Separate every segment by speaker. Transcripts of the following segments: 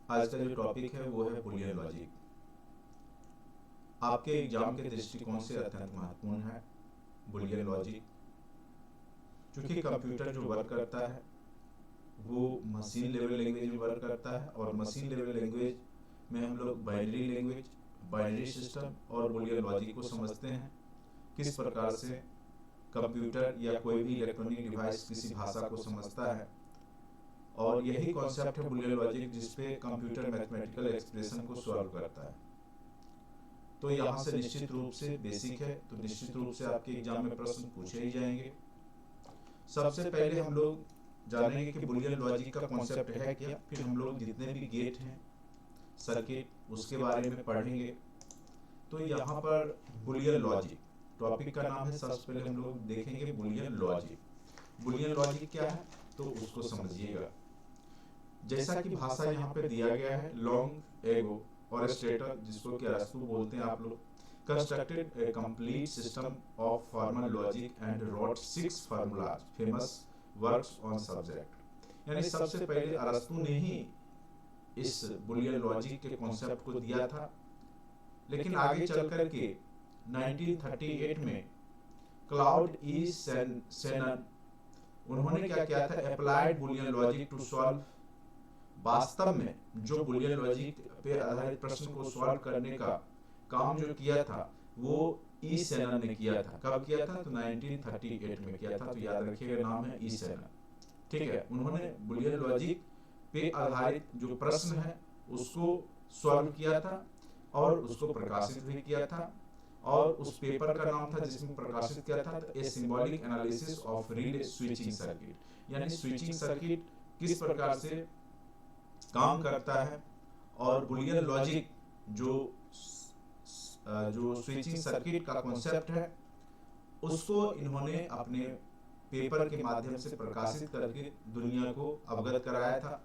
Speaker 1: आज का जो टॉपिक है वो है बुलियन लॉजिक। आपके एग्जाम के दृष्टिकोण से अत्यंत महत्वपूर्ण है बुलियन लॉजिक। क्योंकि कंप्यूटर जो वर्क करता है वो मशीन लेवल लैंग्वेज में वर्क करता है, और मशीन लेवल लैंग्वेज में हम लोग बाइनरी लैंग्वेज, बाइनरी सिस्टम और बुलियन लॉजिक को समझते हैं। किस प्रकार से कंप्यूटर या कोई भी इलेक्ट्रॉनिक डिवाइस किसी भाषा को समझता है, और यही कॉन्सेप्ट है बुलियन लॉजिक जिसपे कंप्यूटर मैथमेटिकल एक्सप्रेशन को सॉल्व करता है। तो यहाँ से निश्चित रूप से बेसिक है, तो निश्चित रूप से आपके एग्जाम में प्रश्न पूछे ही जाएंगे। सबसे पहले हम लोग जानेंगे कि बुलियन लॉजिक का कॉन्सेप्ट है क्या, फिर हम लोग जितने भी गेट हैं, सर्किट, उसके बारे में पढ़ेंगे। तो यहाँ पर बुलियन लॉजिक टॉपिक का नाम है। सबसे पहले हम लोग देखेंगे बुलियन लॉजिक। बुलियन लॉजिक क्या है तो उसको समझिएगा। जैसा कि भाषा यहाँ पे दिया गया है, लॉन्ग एगो और स्टेटर, जिसको कि अरस्तु बोलते हैं आप लोग, constructed A complete system of formal logic and wrote 6 formulas famous works on subject. यानी सबसे पहले अरस्तु ने ही इस बुलियन लॉजिक के कॉन्सेप्ट को दिया था, लेकिन आगे चल कर के 1938 में क्लाउड ई सेनन उन्होंने क्या किया था, applied Boolean logic to solve. वास्तव में जो बुलियन लॉजिक पे आधारित प्रश्न को सॉल्व करने का काम जो किया था वो ई सेनन ने किया था। कब किया था तो 1938 में किया था। तो याद रखिएगा, नाम है ई सेनन। ठीक है, उन्होंने बुलियन लॉजिक पे आधारित जो प्रश्न है उसको सॉल्व किया था और उसको प्रकाशित भी किया था। और उस पेपर का नाम था जिसमें प्रकाशित किया था a symbolic analysis of relay switching circuit. यानी स्विचिंग सर्किट किस प्रकार से काम करता है, और बुलियन लॉजिक जो स्विचिंग सर्किट का कॉन्सेप्ट है उसको इन्होंने अपने पेपर के माध्यम से प्रकाशित करके दुनिया को अवगत कराया था।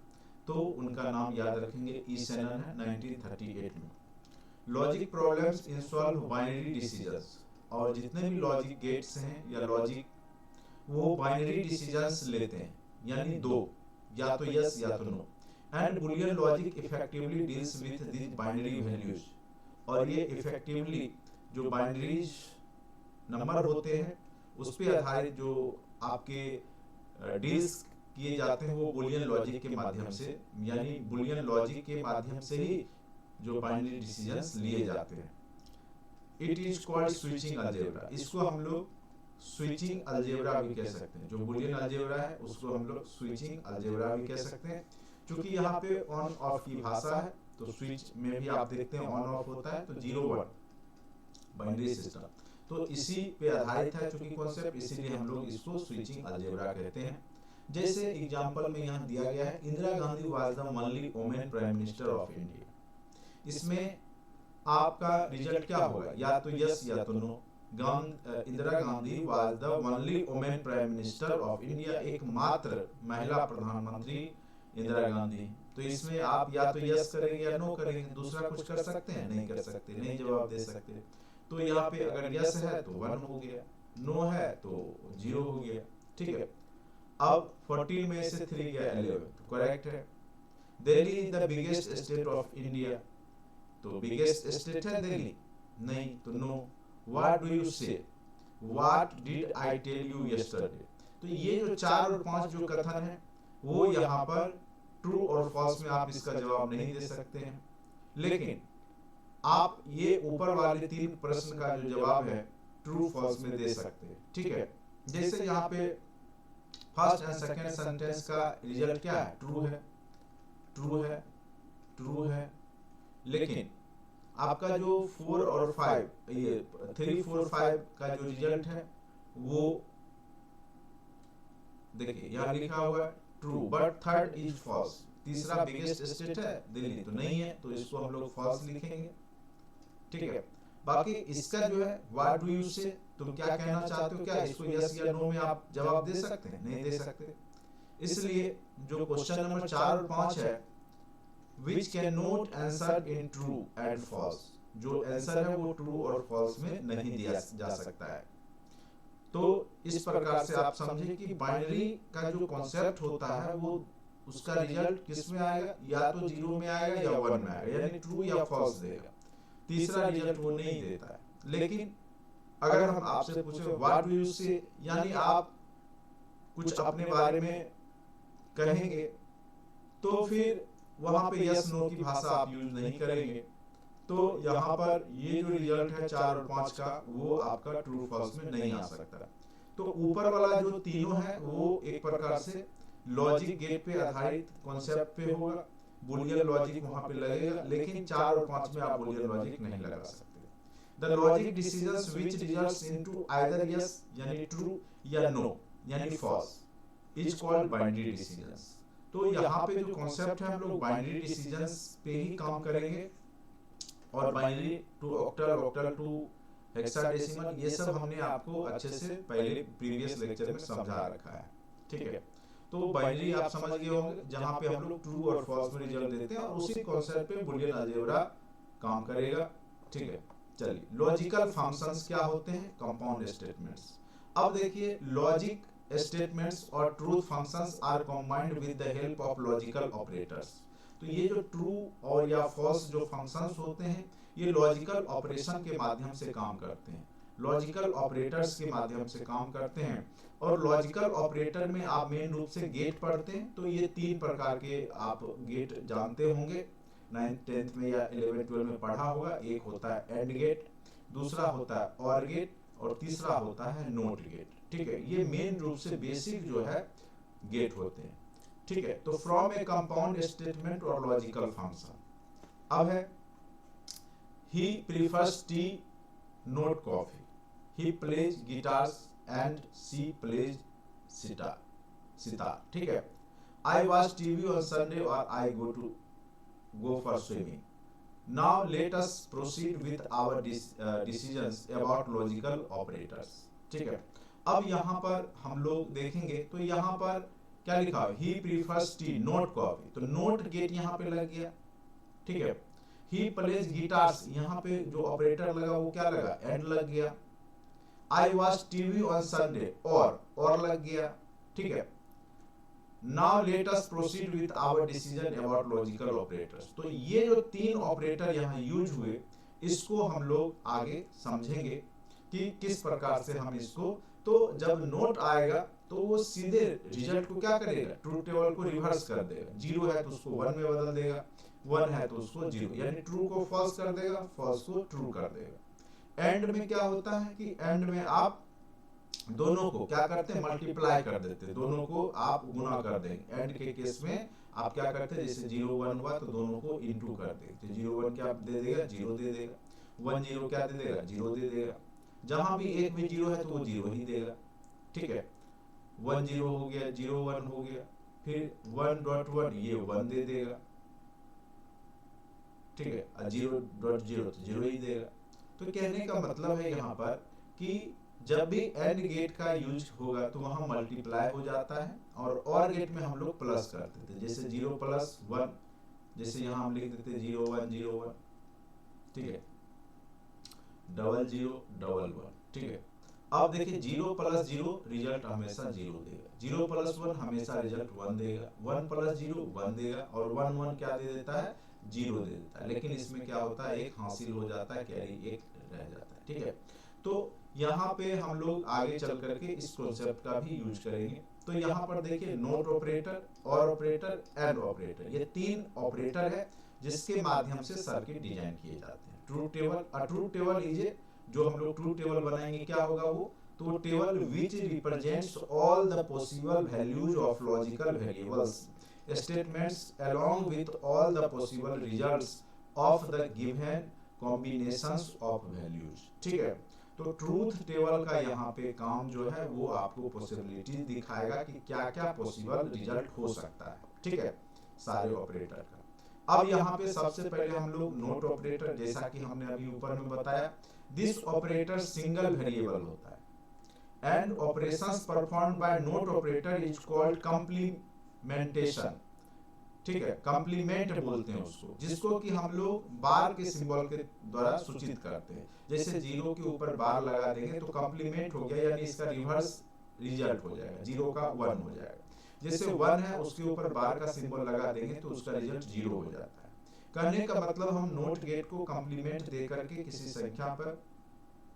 Speaker 1: तो उनका नाम याद रखेंगे, ई सेनन है, 1938 में। Logic problems in solve binary decisions, और जितने भी लॉजिक गेट्स हैं या लॉजिक, वो बाइनरी डिसीजंस लेते हैं, यानी दो, या तो यस या तो no. And Boolean logic effectively deals with this binary values, और ये इफेक्टिवली जो बाइनरीज नंबर होते हैं उस पे आधारित जो आपके डील्स किए जाते हैं वो बुलियन लॉजिक के माध्यम से, यानी बुलियन लॉजिक के माध्यम से ही जो बाइनरी डिसीजंस लिए जाते हैं। It is called switching algebra. इसको हम लोग स्विचिंग अलजेब्रा भी कह सकते हैं। जो बुलियन अलजेब्रा है उसको हम लोग स्विचिंग अलजेब्रा भी कह सकते हैं। क्योंकि यहाँ पे ऑन ऑफ की भाषा है, तो स्विच में भी आप देखते हैं ऑन ऑफ होता है, तो 0-1 बाइनरी सिस्टम। तो इसी पे आधारित है चूंकि कॉन्सेप्ट, इसीलिए हम लोग इसको स्विचिंग अलजेब्रा कहते हैं। जैसे एग्जांपल में यहाँ दिया गया है, Indira Gandhi was the only women prime minister of India. इसमें आपका रिजल्ट क्या होगा, या तो यस या तो no. Indira Gandhi was the only women prime minister of India, एकमात्र महिला प्रधानमंत्री इंदिरा गांधी। तो इसमें आप या तो यस करेंगे या नो करेंगे, दूसरा कुछ कर सकते हैं? नहीं कर सकते, नहीं जवाब दे सकते। तो यहाँ पे अगर यस है तो 1 हो गया, नो है तो 0 हो गया। ठीक है, अब 14 में से 3 गया 11, तो करेक्ट है। Delhi is the biggest state of India, तो बिगेस्ट स्टेट है दिल्ली? नहीं, तो no. What do you say, what did I tell you yesterday. तो ये जो 4 और 5 जो कथन है वो यहाँ पर ट्रू और फॉल्स में आप इसका जवाब नहीं दे सकते हैं, लेकिन आप ये ऊपर वाले 3 प्रश्न का जो जवाब है ट्रू फॉल्स में दे सकते हैं। ठीक है, जैसे यहाँ पे फर्स्ट एंड सेकंड सेंटेंस का रिजल्ट क्या है, ट्रू है, ट्रू है, ट्रू है। लेकिन आपका जो 4 और 5, ये 3, 4, 5 का जो रिजल्ट है वो देखिए यहाँ लिखा हुआ है true, but third is false. तीसरा बिगेस्ट स्टेट है दिल्ली, तो नहीं है, तो इसको हम लोग फॉल्स लिखेंगे। ठीक है, बाकी इसका जो है व्हाट डू यू से, तुम क्या कहना चाहते हो, क्या इसको यस या नो में आप जवाब दे सकते हैं? नहीं दे सकते। इसलिए जो क्वेश्चन नंबर 4 और 5 है, which cannot answer in true and false, जो आंसर है वो ट्रू और फॉल्स में नहीं दिया जा सकता है। तो इस प्रकार से आप समझे कि बाइनरी का जो कॉन्सेप्ट होता है वो उसका रिजल्ट किस में आएगा, या तो 0 में आएगा या 1 में आएगा, यानी ट्रू या फॉल्स देगा। तीसरा रिजल्ट वो नहीं देता है। लेकिन अगर हम आपसे पूछे व्हाट डू यू से, यानी आप कुछ अपने बारे में कहेंगे, तो फिर वहां पे यस नो की भाषा आप यूज नहीं करेंगे। तो यहाँ पर ये जो रिजल्ट है 4 और 5 का, वो आपका ट्रू फॉल्स में नहीं आ सकता। तो ऊपर वाला जो तीनों है वो एक प्रकार से लॉजिक गेट पे आधारित कॉन्सेप्ट पे होगा, बुलियन लॉजिक वहां पे लगेगा, लेकिन 4 और 5 में आप बुलियन लॉजिक नहीं लगा सकते। The logic decisions which results into either yes यानी ट्रू या नो यानी false is called binary decisions. तो यहाँ पे जो कॉन्सेप्ट है हम लोग बाइनरी डिसीजंस पे ही काम करेंगे, और binary to octal, octal to hexadecimal, ये सब हमने आपको अच्छे से पहले प्रीवियस लेक्चर में समझा रखा है। ठीक है, तो बाइनरी आप समझ गए होंगे, जहाँ पे हम लोग ट्रू और फॉल्स में रिजल्ट देते हैं, और उसी कॉन्सेप्ट पे बुलियन अलजेब्रा काम करेगा। ठीक है, चलिए लॉजिकल फंक्शंस क्या होते हैं, कंपाउंड स्टेटमेंट्स। अब देखिए लॉजिक स्टेटमेंट्स और truth functions are combined with the help of logical operators. तो ये जो ट्रू और या फॉल्स जो फंक्शंस होते हैं, ये लॉजिकल ऑपरेशन के माध्यम से काम करते हैं, लॉजिकल ऑपरेटर्स के माध्यम से काम करते हैं। और लॉजिकल ऑपरेटर में आप मेन रूप से गेट पढ़ते हैं, तो ये 3 प्रकार के आप गेट जानते होंगे, 9th 10th में या 11th 12th में पढ़ा होगा। एक होता है एंड गेट, दूसरा होता है और गेट, और तीसरा होता है नोट गेट। ठीक है, ये मेन रूप से बेसिक जो है गेट होते हैं। ठीक है, तो फ्रॉम ए कंपाउंड स्टेटमेंट और लॉजिकल फंक्शन। अब है he prefers tea not coffee, he plays guitars and C plays sitar. ठीक है, I watch TV on Sunday और I go for swimming. Now let us proceed with our decisions about logical operators. ठीक है, अब यहाँ पर हम लोग देखेंगे, तो यहाँ पर क्या लिखा है, he prefers tea not coffee, तो नोट गेट यहाँ पे लग गया। ठीक है, he plays guitars, यहाँ पे जो ऑपरेटर लगा वो क्या लगा, एंड लग गया। I watch TV on Sunday, और लग गया। ठीक है, Now let us proceed with our decision about logical operators. तो ये जो 3 ऑपरेटर यहाँ यूज हुए, इसको हम लोग आगे समझेंगे कि किस प्रकार से हम इसको, तो जब नोट आएगा तो वो सीधे रिजल्ट को क्या करेगा, ट्रू टेबल को रिवर्स कर देगा। 0 है तो उसको 1 में बदल देगा, 1 है तो उसको 0, यानी ट्रू को फॉल्स कर देगा, फॉल्स को ट्रू कर देगा। एंड में क्या होता है कि एंड में आप दोनों को क्या करते हैं, मल्टीप्लाई कर देते हैं, दोनों को आप गुना कर देंगे। एंड के केस में आप क्या करते हैं, जैसे 0 1 हुआ तो दोनों को इनटू कर देते, 0 1 क्या दे देगा, 0 दे देगा, 1 0 क्या दे देगा, 0 दे देगा। जहां भी एक में 0 है तो वो 0 ही देगा। ठीक है, 1 0 हो गया, 0 1 हो गया, फिर 1.1 ये 1 दे देगा। ठीक है, 0.0 तो 0 ही देगा। तो कहने का मतलब है यहाँ पर कि जब भी एंड गेट का यूज होगा तो वहां मल्टीप्लाई हो जाता है, और गेट में हम लोग प्लस करते थे, जैसे 0 प्लस 1, जैसे यहाँ हम लिख देते 0 1 0 1। ठीक है, 0 0 1 1। ठीक है, अब देखिए 0 प्लस 0 रिजल्ट हमेशा 0 देगा, 0 प्लस 1 हमेशा रिजल्ट 1 देगा, 1 प्लस 0 1 देगा, और 1 1 क्या दे देता है, 0 दे देता है। लेकिन इसमें क्या होता है, एक हासिल हो जाता है, कैरी एक रह जाता है। ठीक है, तो यहाँ पे हम लोग आगे चल करके इस कॉन्सेप्ट का भी यूज करेंगे। तो यहाँ पर देखिए note operator, or operator, and operator, ये 3 ऑपरेटर है जिसके माध्यम से सर्किट डिजाइन किए जाते हैं। True table, true table is a, जो हम लोग ट्रू टेबल बनाएंगे क्या होगा वो, तो table which represents all the possible values of logical variables statements along with all the possible results of the given combinations of values. ठीक है, तो ट्रूथ टेबल का यहाँ पे काम जो है वो आपको पॉसिबिलिटी दिखाएगा कि क्या क्या पॉसिबल रिजल्ट हो सकता है। ठीक है, सारे ऑपरेटर का। अब यहाँ पे सबसे पहले हम लोग नोट ऑपरेटर, जैसा कि हमने अभी ऊपर में बताया, दिस ऑपरेटर सिंगल वेरिएबल होता है, and operations performed by note operator is called complementation. ठीक है, कंप्लीमेंट बोलते हैं उसको, जिसको कि हम लोग बार के सिंबल के द्वारा सूचित करते हैं। जैसे 0 के ऊपर बार लगा देंगे तो कंप्लीमेंट हो गया, यानी इसका रिवर्स रिजल्ट हो जाएगा, 0 का 1 हो जाएगा। जैसे 1 है उसके ऊपर बार का सिंबल लगा देंगे तो उसका रिजल्ट 0 हो जाता है। कहने का मतलब हम नोट गेट को कॉम्प्लीमेंट दे करके किसी संख्या पर,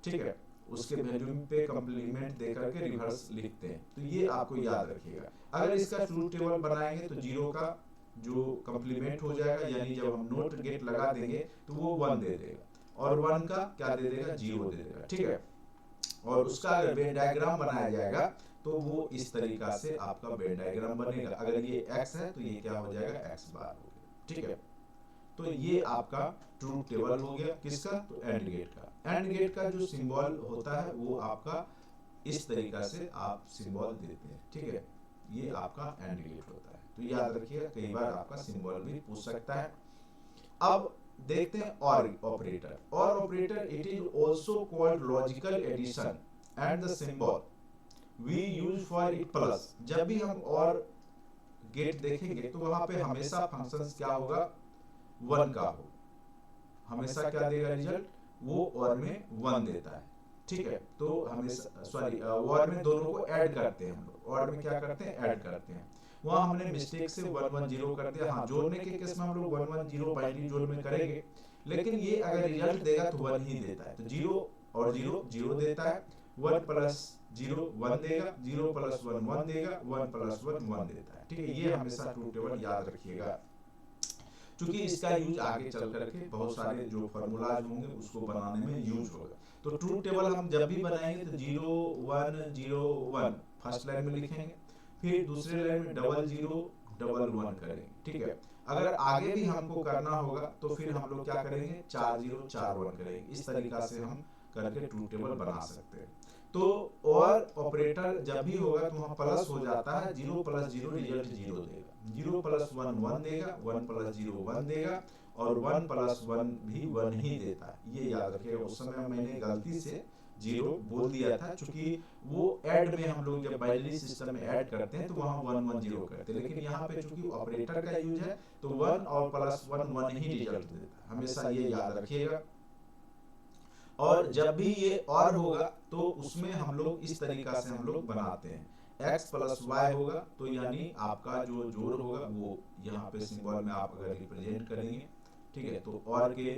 Speaker 1: ठीक है, उसके वैल्यू पे कॉम्प्लीमेंट दे करके रिवर्स लिखते हैं। तो ये आपको याद रखिएगा। अगर इसका ट्रूथ टेबल बनाएंगे तो 0 का जो कॉम्प्लीमेंट हो जाएगा, यानी जब हम नोट गेट लगा देंगे तो वो 1 दे देगा और 1 का क्या दे देगा, 0 दे देगा, ठीक है। और उसका अगर वेन डायग्राम बनाया जाएगा तो वो इस तरीका से आपका वेन डायग्राम बनेगा। अगर ये x है तो ये क्या हो जाएगा, x बार हो गया, ठीक है। तो ये आपका ट्रूथ टेबल हो गया किसका, तो एंड गेट का। एंड गेट का जो सिंबल होता है वो आपका इस तरीका से आप सिंबल देते हैं, ठीक है। ये आपका एंड गेट होता है। तो याद रखिएगा, कई बार आपका सिंबल भी पूछ सकता है। अब देखते हैं और operator. Or operator it is also called logical addition and the symbol we use for it plus. जब भी हम और गेट देखेंगे तो वहां पे हमेशा फंक्शंस क्या होगा, 1 का हो, हमेशा क्या देगा रिजल्ट, वो और में 1 देता है, ठीक है। तो हमेशा सॉरी और में दोनों को ऐड करते हैं हम लोग, और में क्या करते हैं, ऐड करते हैं। वहां हमने मिस्टेक से 110 कर दिया। हाँ, जोड़ने के केस में हम लोग 110 बाइनरी जोड़ में करेंगे, लेकिन ये अगर रिजल्ट देगा तो 1 ही देता है। तो 0 और 0 0 देता है, 1 प्लस 0 1 देगा, 0 प्लस 1 1 देगा, 1 प्लस 1 1 देता है, ठीक है। ये हमेशा ट्रूथ टेबल याद रखिएगा, क्योंकि इसका यूज आगे चल करके बहुत सारे जो फॉर्मूलाज होंगे उसको बनाने में यूज होगा। तो ट्रूथ टेबल हम जब भी बनाएंगे तो 0 1 0 1 फर्स्ट लाइन में लिखेंगे, फिर दूसरे लाइन में 0 0 1 1 करेंगे, ठीक है। अगर आगे भी हमको करना होगा तो फिर हम लोग क्या करेंगे, 4 0 4 1 करेंगे। इस तरीका से हम करके ट्रूथ टेबल बना सकते हैं। तो और ऑपरेटर जब भी होगा तो वहाँ प्लस हो जाता है, 0 प्लस 0 रिजल्ट 0 देगा, 0 प्लस 1 1 देगा, 1 प्लस 0 1 देगा, और 1 प्लस 1 भी 1 ही देता है। ये याद रखिएगा। उस समय मैंने गलती से 0 बोल दिया था, क्योंकि वो ऐड में हम लोग जब बाइनरी सिस्टम में ऐड करते हैं तो वहाँ 1 1 0 करते हैं, लेकिन यहाँ पे चूंकि ऑपरेटर का यूज है तो 1 और प्लस 1 1 ही रिजल्ट देता है। हमेशा ये याद रखिएगा। और जब भी ये और होगा तो उसमें हम लोग इस तरीका से हम लोग बनाते हैं, x प्लस y होगा तो यानी आपका जो जोड़ होगा वो यहाँ पे सिंबल में आप अगर रिप्रेजेंट करेंगे, ठीक है। तो और के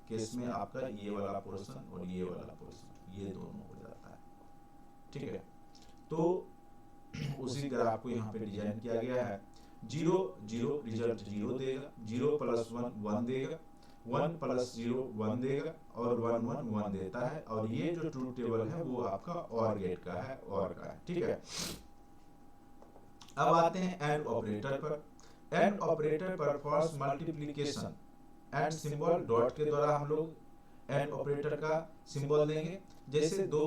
Speaker 1: केस में आपका ये वाला पोर्शन और ये वाला पोर्शन ये दोनों हो जाता है, ठीक है। तो उसी ग्राफ को यहाँ पे डिजाइन किया गया है। 0 0 रिजल्ट 0 देगा, 0 प्लस 1 1 देगा, 1 प्लस 0 1 देगा, और 1 1 1 देता है। और ये जो ट्रूथ टेबल है वो आपका और गेट का है, और का है, ठीक है। अब आते हैं एंड ऑपरेटर पर। And operator performs multiplication and symbol dot के द्वारा हम लोग एंड ऑपरेटर का सिंबल देंगे। जैसे दो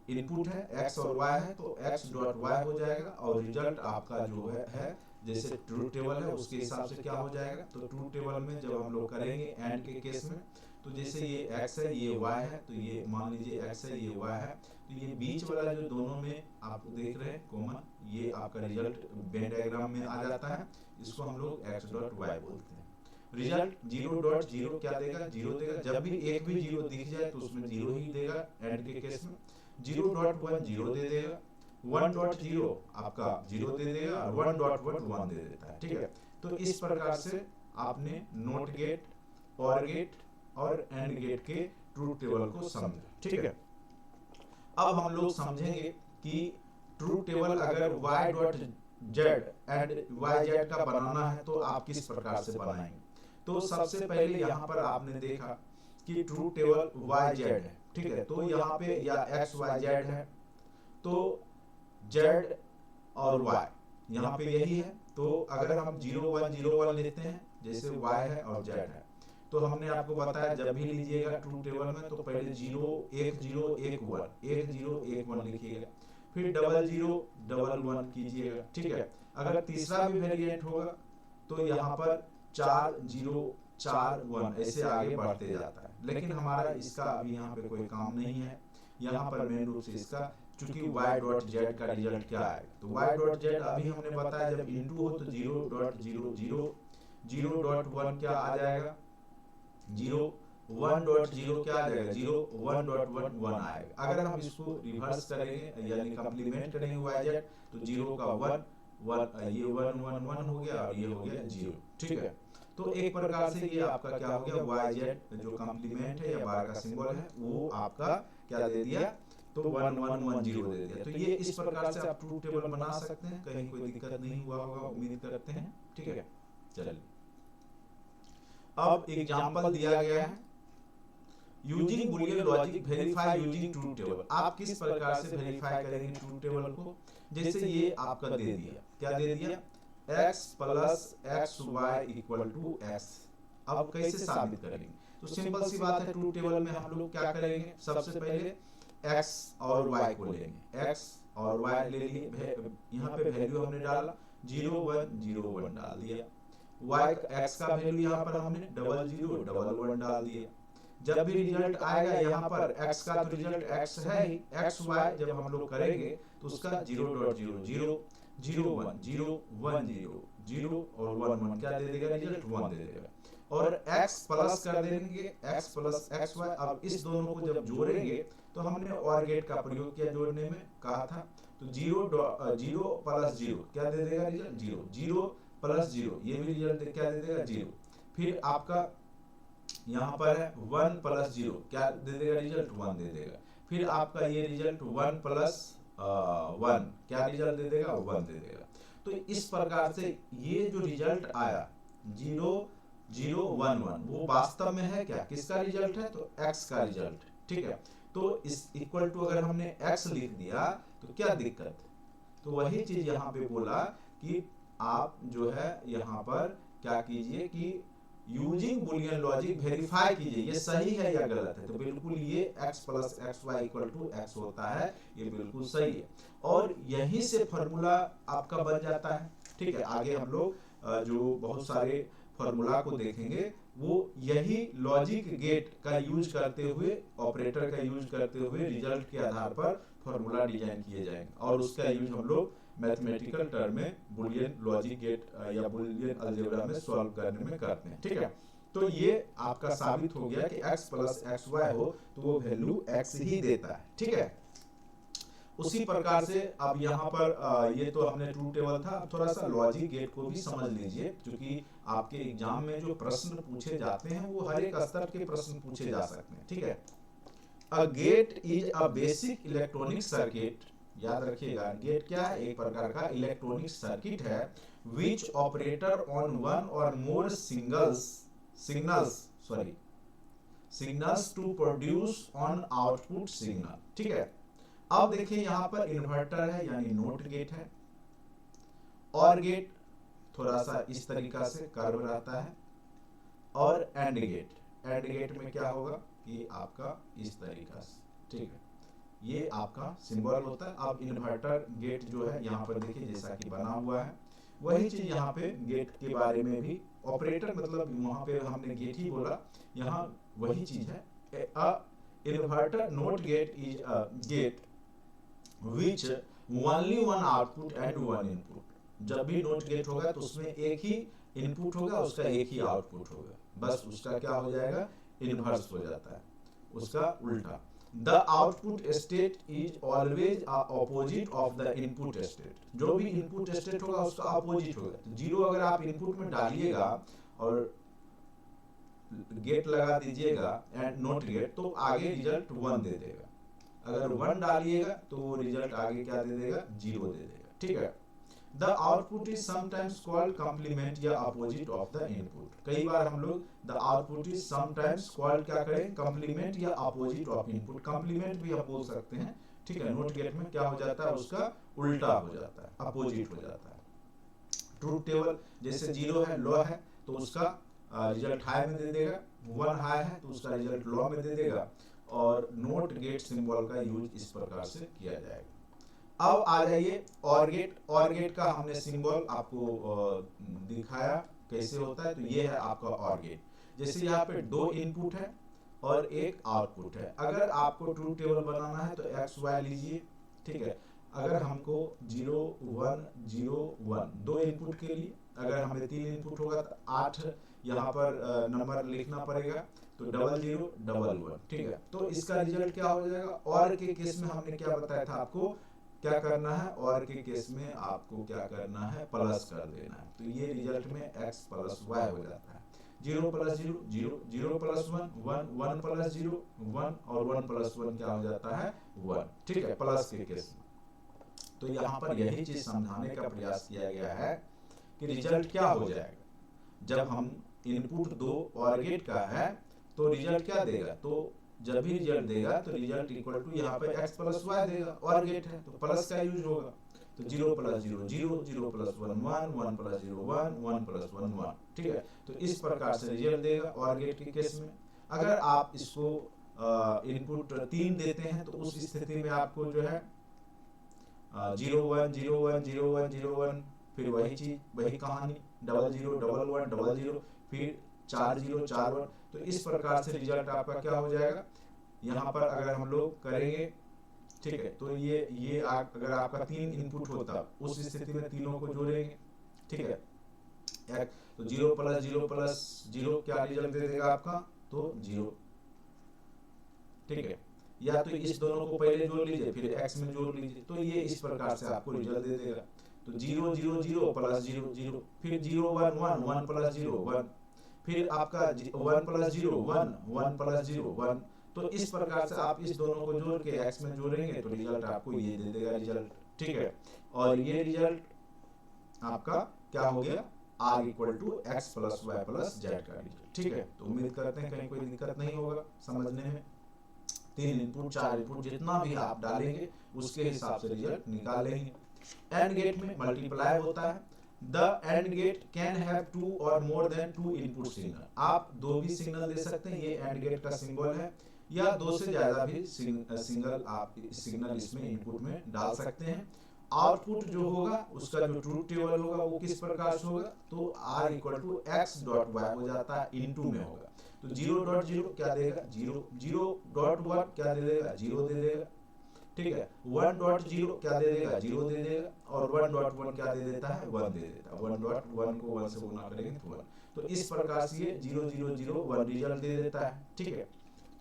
Speaker 1: इनपुट है x और y है तो x डॉट y हो जाएगा, और रिजल्ट आपका जो है जैसे ट्रूथ टेबल है उसके हिसाब से क्या हो जाएगा। तो ट्रूथ टेबल में जब हम लोग करेंगे एंड के केस में, तो जैसे ये x है ये y है, तो ये मान लीजिए x है ये y है, तो ये बीच वाला जो दोनों में आप देख रहे हैं कॉमन, ये आपका रिजल्ट वेन डायग्राम में आ जाता है। इसको हम लोग x डॉट y बोलते हैं। रिजल्ट 0 डॉट 0 क्या देगा, 0 देगा। जब भी एक भी 0 दिख जाए तो उसमें 0 ही देगा एंड के केस में। 0 डॉट 1 0 दे देगा, 1 डॉट 0 आपका 0 दे देगा, और 1 डॉट 1 1 दे देता है, ठीक है। तो इस प्रकार से आपने नोट गेट, और गेट और एंड गेट के ट्रूथ टेबल को समझा, ठीक है। अब हम लोग समझेंगे कि ट्रूथ टेबल अगर y dot z and yz का बनाना है तो आप किस प्रकार से बनाएंगे। तो सबसे पहले यहाँ पर आपने देखा कि ट्रूथ टेबल yz है, ठीक है। तो यहाँ पे या x y z है, तो z और y यहाँ पे यही है। तो अगर हम 0 1 0 1 लेते हैं, जैसे y है और z है, तो हमने आपको बताया जब भी लीजिएगा ट्रूथ टेबल में तो पहले 0 1 0 1 1 1 0 1 1 लिखिएगा, फिर 0 0 1 1 कीजिएगा, ठीक है। अगर तीसरा भी वेरिएंट होगा तो यहाँ पर 4 0 4 1 ऐसे आगे बढ़ते जाता है, लेकिन हमारा इसका अभी यहाँ पे कोई काम नहीं है। यहाँ पर मेन रूप से इसका चूंकि y डॉट z का रिजल्ट क्या आएगा, तो y डॉट z अभी हमने बताया जब इनटू हो तो 0 डॉट 0 0 0 डॉट 1 क्या आ जाएगा, 0 1 डॉट 0 क्या आ जाएगा, 0 1 डॉट 1 1 आएगा। अगर हम इसको रिवर्स करेंगे यानी कॉम्प्लीमेंट करेंगे yz तो 0 का 1 ये 1 हो गया और ये हो गया 0, ठीक है। तो एक प्रकार से ये आपका क्या हो गया, वाई जेड जो कॉम्प्लीमेंट है या बार का सिंबल है वो आपका क्या दे दिया, तो 1110 दे दिया। तो ये इस प्रकार से आप ट्रूथ टेबल बना सकते हैं, कहीं कोई दिक्कत नहीं हुआ होगा, उम्मीद करते हैं, ठीक है। चलिए अब एग्जांपल दिया गया है, using Boolean logic verify using truth table. आप किस प्रकार से वेरीफाई करेंगे ट्रूथ टेबल को, जैसे ये आपका दे दिया, क्या दे दिया, x plus x y equal to x. अब कैसे साबित करेंगे, तो सिंपल सी बात है, ट्रूथ टेबल में हम लोग क्या करेंगे, सबसे पहले x और y को लेंगे, x और y ले लिए, यहाँ पे वैल्यू हमने डाला 0 1 0 1 डाल दिया, y x का वैल्यू यहाँ पर हमने 0 0 1 1 डाल दिया। जब भी रिजल्ट आएगा यहाँ पर x का तो रिजल्ट x है ही, x y जब हम लोग करेंगे तो उसका 0.00 0 0 1 0 1 0 0 और 1 1 क्या दे देगा, रिजल्ट 1 दे देगा। और x प्लस कर देंगे, x प्लस एक्स वाई। अब इस दोनों को जब जोड़ेंगे तो हमने और गेट का प्रयोग किया जोड़ने में, कहा था, तो 0 प्लस 0 क्या दे देगा, रिजल्ट 0 0 प्लस 0 ये भी रिजल्ट क्या दे देगा, 0। फिर आपका यहाँ पर है 1 प्लस 0 क्या दे देगा, रिजल्ट 1 दे देगा। फिर आपका ये रिजल्ट 1 प्लस 1 क्या रिजल्ट दे देगा, 1 दे देगा। तो इस प्रकार से ये जो रिजल्ट आया 0 0 1 1 वो वास्तव में है क्या, किसका रिजल्ट है, तो x का रिजल्ट, ठीक है। तो इस इक्वल टू अगर हमने x लिख दिया तो क्या दिक्कत, तो वही चीज यहाँ पे बोला कि आप जो है यहाँ पर क्या कीजिए कि यूजिंग बूलियन लॉजिक वेरीफाई कीजिए ये सही है या गलत है। तो बिल्कुल ये x plus x y equal to x होता है, ये बिल्कुल सही है, और यहीं से फॉर्मूला आपका बन जाता है, ठीक है। आगे हम लोग जो बहुत सारे फॉर्मूला को देखेंगे वो यही लॉजिक गेट का यूज करते हुए, ऑपरेटर का यूज करते हुए रिजल्ट के आधार पर फॉर्मूला डिजाइन किए जाएंगे, और उसका यूज हम लोग मैथमेटिकल टर्म में बूलियन लॉजिक गेट या बूलियन अलजेब्रा में सॉल्व करने में करते हैं, ठीक है। तो ये आपका साबित हो गया कि x प्लस एक्स वाई हो तो वो वैल्यू x ही देता है, ठीक है। उसी प्रकार से अब यहाँ पर ये तो हमने ट्रूथ टेबल था, अब थोड़ा सा लॉजिक गेट को भी समझ लीजिए, क्योंकि आपके एग्जाम में जो प्रश्न पूछे जाते हैं वो हर एक स्तर के प्रश्न पूछे जा सकते हैं, ठीक है। A gate is a basic electronic circuit, याद रखिएगा गेट क्या है, एक प्रकार का इलेक्ट्रॉनिक सर्किट है, विच ऑपरेटर ऑन वन और more signals to produce on output signal, ठीक है। अब देखिए यहाँ पर इन्वर्टर है यानी नोट गेट है, और गेट थोड़ा सा इस तरीका से कर्व रहता है, और एंड गेट में क्या होगा कि आपका इस तरीका से, ठीक है, ये आपका सिंबल होता है। अब इन्वर्टर गेट जो है यहाँ पर देखिए जैसा कि बना हुआ है, वही चीज यहाँ पे गेट के बारे में भी, ऑपरेटर मतलब वहां पे हमने गेट ही बोला, यहाँ वही चीज है। Inverter not gate is a gate which only one output and one input। जब भी नोट गेट होगा तो उसमें एक ही इनपुट होगा, उसका एक ही आउटपुट होगा, बस उसका क्या हो जाएगा, इनवर्स हो जाता है, उसका उल्टा। The output state is always opposite of the input state, जो भी इनपुट स्टेट होगा उसका ऑपोजिट होगा। तो 0 अगर आप इनपुट में डालिएगा और गेट लगा दीजिएगा एंड नोट गेट, तो आगे रिजल्ट 1 दे देगा, अगर 1 डालिएगा तो वो रिजल्ट आगे क्या दे देगा, 0 दे देगा, ठीक है। The output is sometimes called complement या अपोजिट ऑफ द इनपुट। कई बार हम लोग the output is sometimes called क्या करें, कॉम्प्लीमेंट या अपोजिट ऑफ इनपुट। कॉम्प्लीमेंट भी आप बोल सकते हैं, ठीक है। नोट गेट में क्या हो जाता है, उसका उल्टा हो जाता है, अपोजिट हो जाता है। ट्रूथ टेबल जैसे 0 है, लो है, तो उसका रिजल्ट हाई में दे देगा, 1 हाई है तो उसका रिजल्ट लो में दे देगा, और नोट गेट सिंबल का यूज इस प्रकार से किया जाएगा। अब आ जाइए और गेट का हमने सिंबल आपको दिखाया कैसे होता है, तो ये है आपका और गेट। जैसे यहाँ पे 2 इनपुट है और एक आउटपुट है, अगर आपको ट्रूथ टेबल बनाना है तो एक्स वाई लीजिए, ठीक है। अगर हमको 0 1 0 1 2 इनपुट के लिए, अगर हमें 3 इनपुट होगा तो 8 यहाँ पर नंबर लिखना पड़ेगा, तो 0 0 1 1, ठीक है। तो इसका रिजल्ट क्या हो जाएगा, और के केस में हमने क्या बताया था आपको, क्या करना है, और के केस में आपको क्या करना है, प्लस कर देना है। तो ये रिजल्ट में x प्लस वाई हो जाता है। 0 प्लस 0 0, 0 प्लस 1 1, 1 प्लस 0 1, और 1 प्लस 1 क्या हो जाता है 1। ठीक है, प्लस के केस में। तो यहाँ पर यही चीज समझाने का प्रयास किया गया है कि रिजल्ट क्या हो जाएगा जब हम इनपुट दो और गेट का है, तो रिजल्ट क्या देगा, तो जब भी रिजल्ट देगा तो रिजल्ट इक्वल टू यहाँ पे x प्लस वाई देगा, और गेट है तो प्लस का यूज होगा। तो 0 प्लस 0 0, 0 प्लस 1 1, 1 प्लस 0 1, 1 प्लस 1 1। ठीक है, तो इस प्रकार से रिजल्ट देगा और गेट के केस में। अगर आप इसको इनपुट 3 देते हैं तो उस स्थिति में आपको जो है 0 1 0 1 0 1 0 1, फिर वही चीज वही कहानी 0 0 1 1 0 0, फिर 4 0 4 1। तो इस प्रकार से रिजल्ट आपका क्या हो जाएगा। यहाँ पर अगर हम लोग करेंगे, ठीक है, तो ये अगर आपका 3 इनपुट होता उस स्थिति में तीनों को जोड़ेंगे। ठीक है, तो 0 प्लस 0 प्लस 0 क्या रिजल्ट दे देगा आपका, तो 0। ठीक है, या तो इस दोनों को पहले जोड़ लीजिए फिर x में जोड़ लीजिए, तो ये इस प्रकार से आपको रिजल्ट दे देगा। तो 0 0 0 प्लस 0 0, फिर 0 1 1 1 प्लस 0 1, फिर आपका 1 प्लस 0 1 1 प्लस 0 1। तो इस प्रकार से आप इस दोनों को जोड़ के x में जोड़ेंगे तो रिजल्ट आपको ये दे देगा रिजल्ट। ठीक है, और ये रिजल्ट आपका क्या हो गया, r equal to x plus y plus z का रिजल्ट। ठीक है, तो उम्मीद करते हैं कहीं कोई दिक्कत नहीं होगा समझने में। 3 इनपुट 4 इनपुट जितना भी आप डालेंगे उसके हिसाब से रिजल्ट निकालेंगे। एंड गेट में मल्टीप्लाई होता है। The end get can have 2 और मोर देन 2 इनपुट सिग्नल। आप 2 भी सिग्नल दे सकते हैं, ये एंड गेट का सिंबल है, या 2 से ज्यादा भी सिंगल आप सिग्नल इसमें इनपुट में डाल सकते हैं। आउटपुट जो होगा उसका जो ट्रूथ टेबल होगा वो किस प्रकार से होगा, तो r equal to x dot y हो जाता है, इनटू में होगा। तो 0.0 क्या देगा 0, 0.1 क्या दे देगा 0 दे देगा। ठीक है, 1.0 क्या दे देगा 0 दे देगा, और 1.1 क्या दे देता है 1 दे देता है। 1.1 को 1 से गुना करेंगे तो 1। तो इस प्रकार से ये 0 0 0 1 रिजल्ट दे देता है। ठीक है,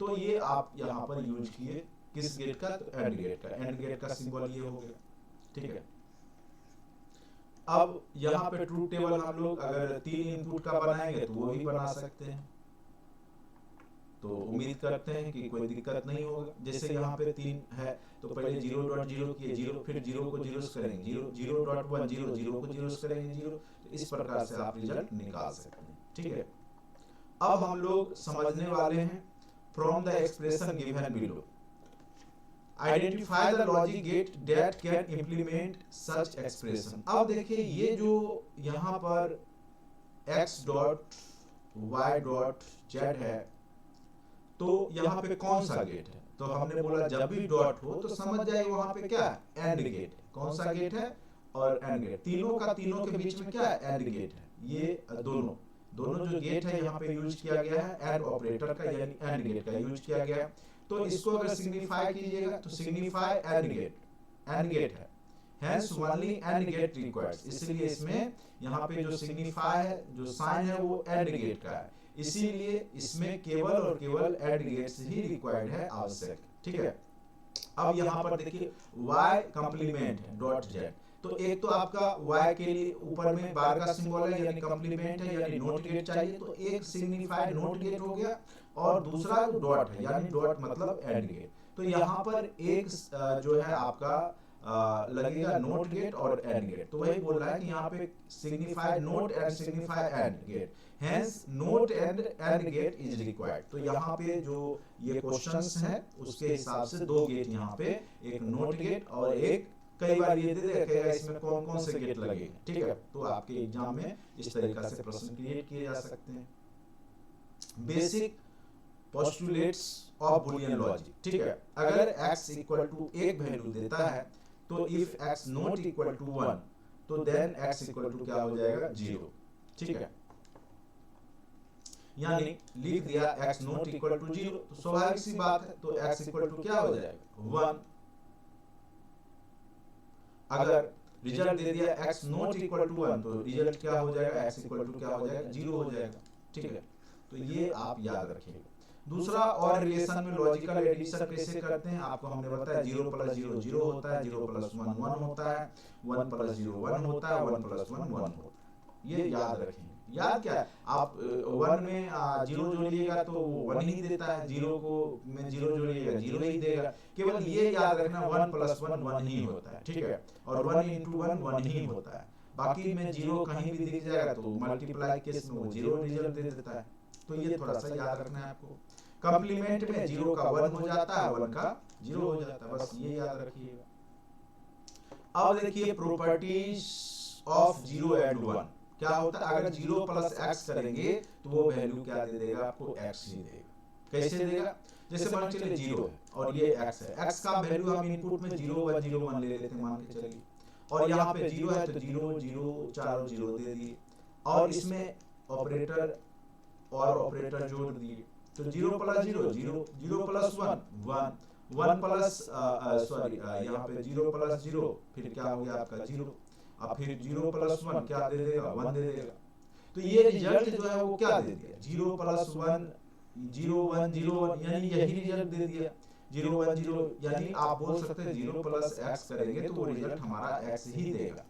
Speaker 1: तो ये आप यहाँ पर यूज किए किस गेट का, तो एंड गेट का। एंड गेट का सिंबल ये हो गया। ठीक है, अब यहाँ पे ट्रूथ टेबल हम लोग अगर 3 इनपुट का बनाएंगे तो वो भी बना सकते हैं। तो उम्मीद करते हैं कि कोई दिक्कत नहीं होगा। जैसे यहाँ पे 3 है तो पहले 0.0 किए 0, फिर 0 को 0 करेंगे 0, 0.1 0, 0 को 0 करेंगे 0। तो इस प्रकार से आप रिजल्ट निकाल सकते हैं। ठीक है, अब हम लोग समझने वाले हैं from the expression given below identify the logic get that can implement such expression. अब देखिए ये जो यहाँ पर x dot y dot z है, तो यहाँ पे कौन सा गेट है, तो हमने बोला जब भी डॉट हो तो समझ जाए वहां पे क्या है एंड गेट। कौन सा गेट है, और एंड गेट। तीनों के बीच में क्या है एंड गेट है। ये दोनों जो गेट है यहाँ पे यूज किया गया है एंड ऑपरेटर का, यानी एंड गेट का यूज किया गया है। तो इसको अगर सिग्निफाई कीजिएगा तो सिग्निफाई एंड गेट है, hence only and gate required. इसलिए इसमें यहाँ पे जो सिग्निफाई है, जो साइन है वो एंड गेट का है, इसीलिए इसमें केवल और केवल एंड गेट्स ही रिक्वायर्ड है, आवश्यक। ठीक है, अब यहाँ पर देखिए y कंप्लीमेंट है डॉट z। तो एक तो आपका y के लिए ऊपर में बार का सिंबल है यानी कंप्लीमेंट है, यानी नोट गेट चाहिए, तो एक सिग्निफाइड नोट गेट हो गया, और दूसरा जो डॉट है यानी डॉट मतलब एंड गेट। तो यहाँ पर एक जो है आपका लगेगा नोट गेट और एंड गेट। तो वही बोल रहा है कि यहाँ पे signify not and signify and gate, hence not and gate is required. तो यहाँ पे जो ये क्वेश्चंस हैं उसके हिसाब से 2 गेट यहाँ पे, एक नोट गेट और एक, कई बार ये दे देगा इसमें कौन कौन से गेट लगेंगे। ठीक है, तो आपके एग्जाम में इस तरीका से प्रश्न क्रिएट किए जा सकते हैं। Basic postulates of Boolean logic. ठीक है, अगर x इक्वल टू 1 वैल्यू देता है तो if x not equal to 1 तो देन x इक्वल टू क्या हो जाएगा 0। ठीक है, यानी लिख दिया x नॉट इक्वल टू 0, तो स्वाभाविक सी बात है, तो x इक्वल टू क्या हो जाएगा 1। अगर रिजल्ट दे दिया x नॉट इक्वल टू 1 तो रिजल्ट क्या हो जाएगा x इक्वल टू क्या हो जाएगा 0 हो जाएगा। ठीक है, तो ये आप याद रखिएगा। दूसरा और रिलेशन में लॉजिकल एडिशन कैसे करते हैं आपको हमने बताया, 0 प्लस 0 0 होता है, 0 प्लस 1 1 होता है, 1 प्लस 0 1 होता है, 1 प्लस 1 1 होता है। ये याद रखेंगे। याद क्या है, आप 1 में 0 जोड़िएगा तो वो 1 ही देता है, 0 को में 0 जोड़िएगा 0 ही देगा। केवल ये याद रखना 1 प्लस 1 1 ही होता है, ठीक है, और 1 इंटू 1 1 ही होता है। बाकी में 0 कहीं भी दिख जाएगा तो मल्टीप्लाई केस में वो 0 रिजल्ट दे देता है। तो ये थोड़ा सा याद रखना है आपको। कंप्लीमेंट में 0 का 1 हो जाता है, 1 का 0 हो जाता है, बस ये याद रखिएगा। अब देखिए प्रॉपर्टीज ऑफ 0 एंड 1 क्या होता है। अगर 0 प्लस x करेंगे तो वो वैल्यू क्या दे देगा आपको, x ही देगा। कैसे देगा, जैसे मान चलिए 0 है और ये x है, x का वैल्यू हम इनपुट में 0 1 0 1 ले लेते हैं मान के चलिए, और यहाँ पे 0 है तो 0 0 चारों 0 दे दिए, और इसमें ऑपरेटर और ऑपरेटर जोड़ दिए, तो 0 प्लस 0 0 0 प्लस 1 1 1 प्लस सॉरी यहाँ पे 0 प्लस 0 फिर क्या हो गया आपका 0, अब फिर 0 प्लस 1 क्या दे देगा, 1 दे देगा। तो ये रिजल्ट जो है वो क्या दे दिया, 0 प्लस 1 0 1 0 1, यानी यही रिजल्ट दे दिया 0 1 0। यानी आप बोल सकते हैं 0 प्लस x करेंगे तो वो रिजल्ट हमारा x ही देगा।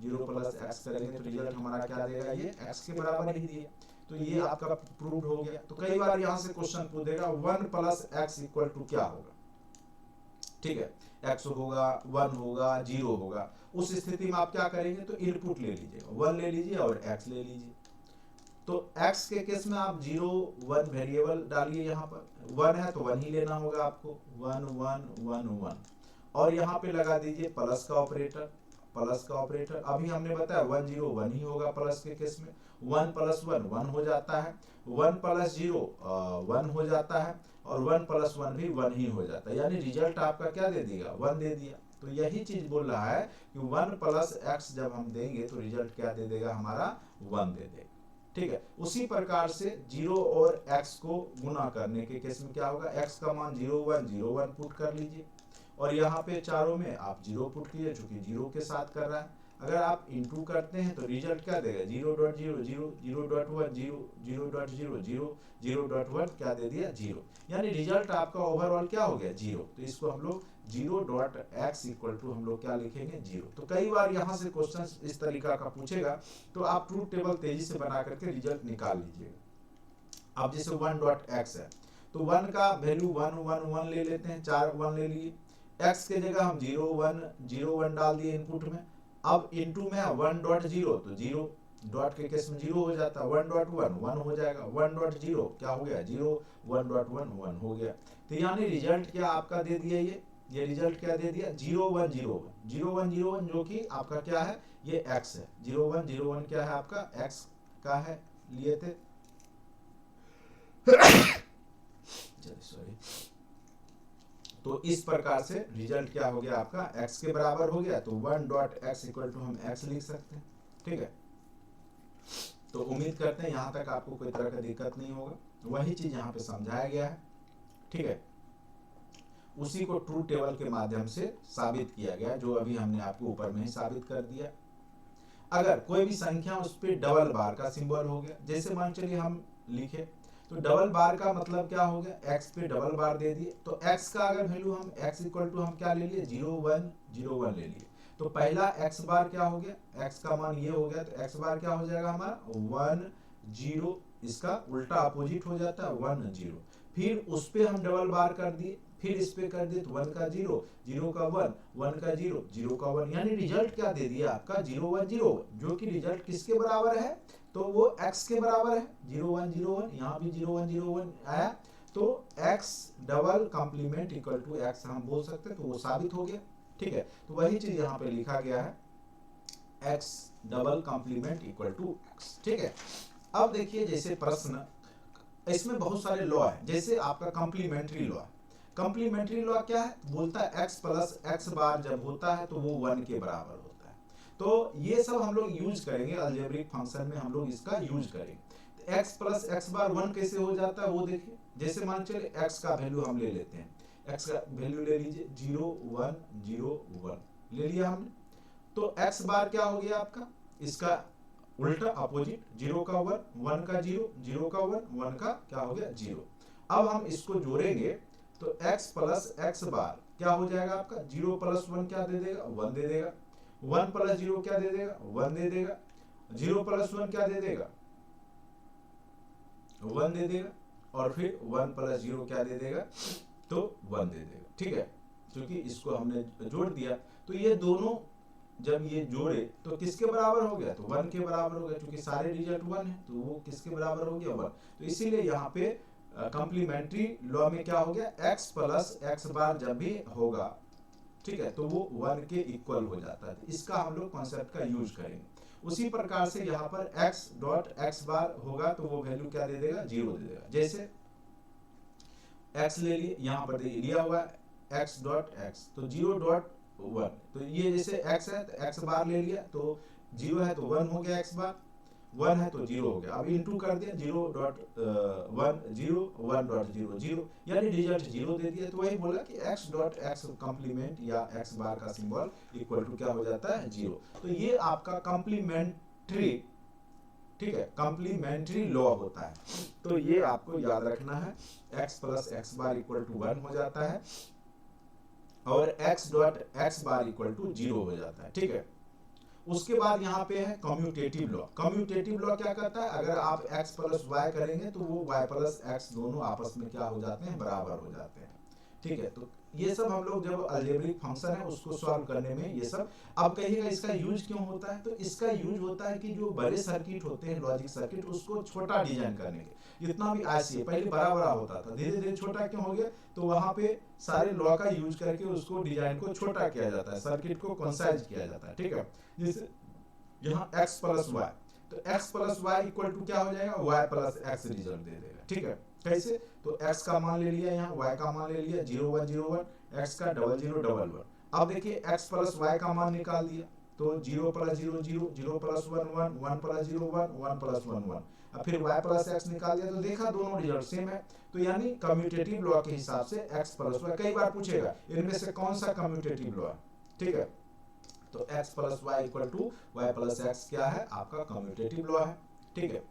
Speaker 1: 0 प्लस x करेंगे तो रिजल्ट हमारा क्या देगा, ये x के बराबर ही दिया। तो ये आपका प्रूव हो गया। तो कई बार यहाँ से क्वेश्चन पूछ देगा 1 प्लस x इक्वल टू क्या होगा, ठीक है, x होगा 1 होगा 0 होगा। उस स्थिति में आप क्या करेंगे, तो इनपुट ले लीजिएगा, 1 ले लीजिए और x ले लीजिए। तो x के केस में आप 0 1 वेरिएबल डालिए, यहाँ पर 1 है तो 1 ही लेना होगा आपको, 1 1 1 1, और यहाँ पे लगा दीजिए प्लस का ऑपरेटर, प्लस का ऑपरेटर। अभी हमने बताया 1 0 1 ही होगा प्लस के केस में, 1 प्लस 1 1 हो जाता है, 1 प्लस 0 1 हो जाता है, और 1 प्लस 1 भी 1 ही हो जाता है। यानी रिजल्ट आपका क्या दे देगा, 1 दे दिया। तो यही चीज बोल रहा है कि 1 प्लस x जब हम देंगे तो रिजल्ट क्या दे देगा, हमारा 1 दे देगा, ठीक है। उसी प्रकार से 0 और x को गुना करने के केस में क्या होगा, x का मान 0 1 0 1 पुट कर लीजिए, और यहाँ पे चारों में आप 0 पुट कीजिए चूंकि 0 के साथ कर रहा है। अगर आप इनटू करते हैं तो रिजल्ट क्या देगा, 0.0 0 0.1 0 0.0 0 0.1 क्या दे दिया 0, यानी रिजल्ट आपका ओवरऑल क्या हो गया 0। तो इसको हम लोग 0.x इक्वल टू हम लोग क्या लिखेंगे 0। तो कई बार यहाँ से क्वेश्चन इस तरीका का पूछेगा तो आप ट्रूथ टेबल तेजी से बना करके रिजल्ट निकाल लीजिएगा। अब जैसे 1.x है तो 1 का वैल्यू 1 1 1 ले लेते हैं, 4 1 ले लिए, x के जगह हम 0 1 0 1 डाल दिए इनपुट में। अब इनटू में 1.0 तो 0 डॉट के केस में 0 हो जाता है, 1.1 1 हो जाएगा, 1.0 क्या हो गया 0, 1.1 1 हो गया। तो यानी रिजल्ट क्या आपका दे दिया, ये रिजल्ट क्या दे दिया 0 1 0 1 0 1 0 1, जो कि आपका क्या है ये x है। 0 1 0 1 क्या है आपका x का है, लिए थे सॉरी। तो इस प्रकार से रिजल्ट क्या हो गया आपका x के बराबर हो गया। तो 1.x इक्वल टू हम x लिख सकते हैं, ठीक है। तो उम्मीद करते हैं यहाँ तक आपको कोई तरह का दिक्कत नहीं होगा। वही चीज यहाँ पे समझाया गया है, ठीक है, उसी को ट्रूथ टेबल के माध्यम से साबित किया गया, जो अभी हमने आपको ऊपर में ही साबित कर दिया। अगर कोई भी संख्या उस पर डबल बार का सिंबल हो गया, जैसे मान चलिए हम लिखे तो डबल बार का मतलब क्या हो गया, x पे डबल बार दे दिए, तो x का अगर वैल्यू हम x इक्वल टू हम क्या ले लिए 0 1 0 1 ले लिए। तो पहला x बार क्या हो गया, x का मान ये हो गया, तो x बार क्या हो जाएगा हमारा 1 0, इसका उल्टा अपोजिट हो जाता है 1 0। फिर उस पे हम डबल बार कर दिए, फिर इस पे कर दिए तो 1 का 0 0 का 1 1 का 0 0 का 1, यानी रिजल्ट क्या दे दिया आपका 0 1 0, जो कि रिजल्ट किसके बराबर है, तो वो x के बराबर है 0 1 0 1, यहाँ भी 0 1 0 1 आया। तो x double complement equal to x हम बोल सकते हैं, तो वो साबित हो गया, ठीक है। तो वही चीज यहाँ पे लिखा गया है x double complement equal to x, ठीक है। अब देखिए जैसे प्रश्न, इसमें बहुत सारे लॉ है, जैसे आपका कॉम्प्लीमेंट्री लॉ। कॉम्प्लीमेंट्री लॉ क्या है, बोलता है x प्लस x बार जब होता है तो वो 1 के बराबर होता है। तो ये सब हम लोग यूज करेंगे अलजेब्रिक फंक्शन में, हम लोग इसका यूज करेंगे। x प्लस x बार 1 कैसे हो जाता है वो देखिए। जैसे मान चलिए x का वैल्यू हम ले लेते हैं, x का वैल्यू ले लीजिए 0 1 0 1 ले लिया हमने। तो x बार क्या हो गया आपका, इसका उल्टा अपोजिट 0 का 1 1 का 0 0 का 1 1 का क्या हो गया 0। अब हम इसको जोड़ेंगे तो x प्लस एक्स बार क्या हो जाएगा आपका, 0 प्लस 1 क्या दे देगा, 1 दे देगा, 1 प्लस 0 क्या दे देगा, 1 दे देगा, 0 प्लस 1 क्या दे देगा, 1 दे देगा, और फिर 1 प्लस 0 क्या दे देगा, तो 1 दे देगा। ठीक है, क्योंकि इसको हमने जोड़ दिया तो ये दोनों जब ये जोड़े तो किसके बराबर हो गया, तो 1 के बराबर हो गया, क्योंकि सारे रिजल्ट 1 है तो वो किसके बराबर हो गया, 1। तो इसीलिए यहाँ पे कॉम्प्लीमेंट्री लॉ में क्या हो गया, x प्लस एक्स बार जब भी होगा, ठीक है, तो वो 1 के इक्वल हो जाता है। इसका हम लोग कॉन्सेप्ट का यूज करेंगे। उसी प्रकार से यहाँ पर x डॉट एक्स बार होगा तो वो वैल्यू क्या दे देगा, 0 दे देगा। जैसे x ले लिए, यहाँ पर लिया हुआ है x डॉट एक्स, तो 0 डॉट 1, तो ये जैसे x है तो x बार ले लिया, तो 0 है तो 1 हो गया, x बार 1 है तो 0 हो गया। अब इनटू कर दिया, 0 डॉट 1 0 1 डॉट 0 0, यानी रिजल्ट 0 दे दिया। तो वही बोला कि x डॉट एक्स कॉम्प्लीमेंट या x बार का सिंबल इक्वल टू क्या हो जाता है, 0। तो ये आपका कॉम्प्लीमेंट्री, ठीक है, कॉम्प्लीमेंट्री लॉ होता है। तो ये आपको याद रखना है, x plus x bar equal to 1 हो जाता है और x dot x bar equal to 0 हो जाता है। ठीक है, उसके बाद यहाँ पे है कम्यूटेटिव लॉ। कम्यूटेटिव लॉ क्या कहता है, अगर आप x प्लस वाई करेंगे तो वो y प्लस एक्स दोनों आपस में क्या हो जाते हैं, बराबर हो जाते हैं। ठीक है, तो ये सब हम लोग जब अलजेब्रिक फंक्शन है उसको सॉल्व करने में ये सब। अब कहिएगा इसका यूज क्यों होता है, तो इसका यूज होता है कि जो बड़े सर्किट होते हैं, लॉजिक सर्किट, उसको छोटा डिजाइन करने के, जितना भी आईसी पहले बड़ा बड़ा होता था, धीरे धीरे छोटा क्यों हो गया, तो वहां पे सारे लॉ का यूज करके उसको डिजाइन को छोटा किया जाता है, सर्किट को कंसाइज किया जाता है। ठीक है, जैसे यहाँ x प्लस वाई, तो x plus y equal to क्या हो जाएगा, y प्लस एक्स रिजल्ट दे देगा। ठीक है, कैसे, तो x का मान ले लिया, यहाँ y का मान ले लिया, 0 1 0 1, x का 0 0 1 1। अब देखिए x प्लस y का मान निकाल दिया, तो 0 प्लस 0 0, 0 प्लस 1 1, 1 प्लस 0 1, 1 प्लस 1 1। अब फिर y प्लस एक्स निकाल दिया तो देखा दोनों रिजल्ट सेम है। तो यानी कम्यूटेटिव लॉ के हिसाब से x प्लस वाई, कई बार पूछेगा इनमें से कौन सा कम्यूटेटिव लॉ है। ठीक है, तो x plus y equal to y plus x क्या है, आपका कम्यूटेटिव लॉ है। ठीक है,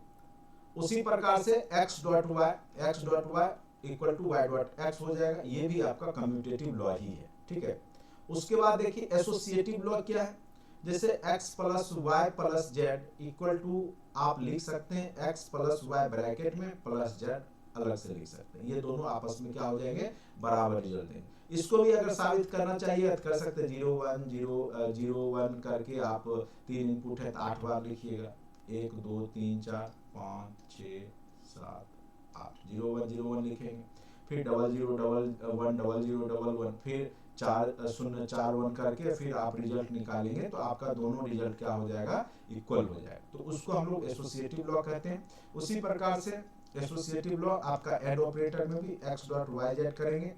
Speaker 1: उसी प्रकार से x dot y equal to y dot x हो जाएगा, ये भी आपका कम्यूटेटिव लॉ ही है। ठीक है, उसके बाद देखिए एसोसिएटिव लॉ क्या है, जैसे x plus y plus z equal to, आप लिख सकते हैं x प्लस वाई ब्रैकेट में प्लस जेड अलग से लिख सकते हैं, ये दोनों आपस में क्या हो जाएंगे, बराबर रिजल्ट देंगे। इसको भी अगर साबित करना चाहिए तो कर सकते हैं, 0 1 0 0 1 करके आप 3 इनपुट है तो 8 बार लिखिएगा, 1 2 3 4 5 6 7 8, 0 1 0 1 लिखेंगे, फिर 0 0 1 0 0 1 1, फिर 4 0 4 1 करके फिर आप रिजल्ट निकालेंगे तो आपका दोनों रिजल्ट क्या हो जाएगा, इक्वल हो जाएगा। तो उसको हम लोग एसोसिएटिव लॉ कहते हैं। उसी प्रकार से एसोसिएटिव लॉ आपका एड ऑपरेटर में भी x डॉट वाई जेड करेंगे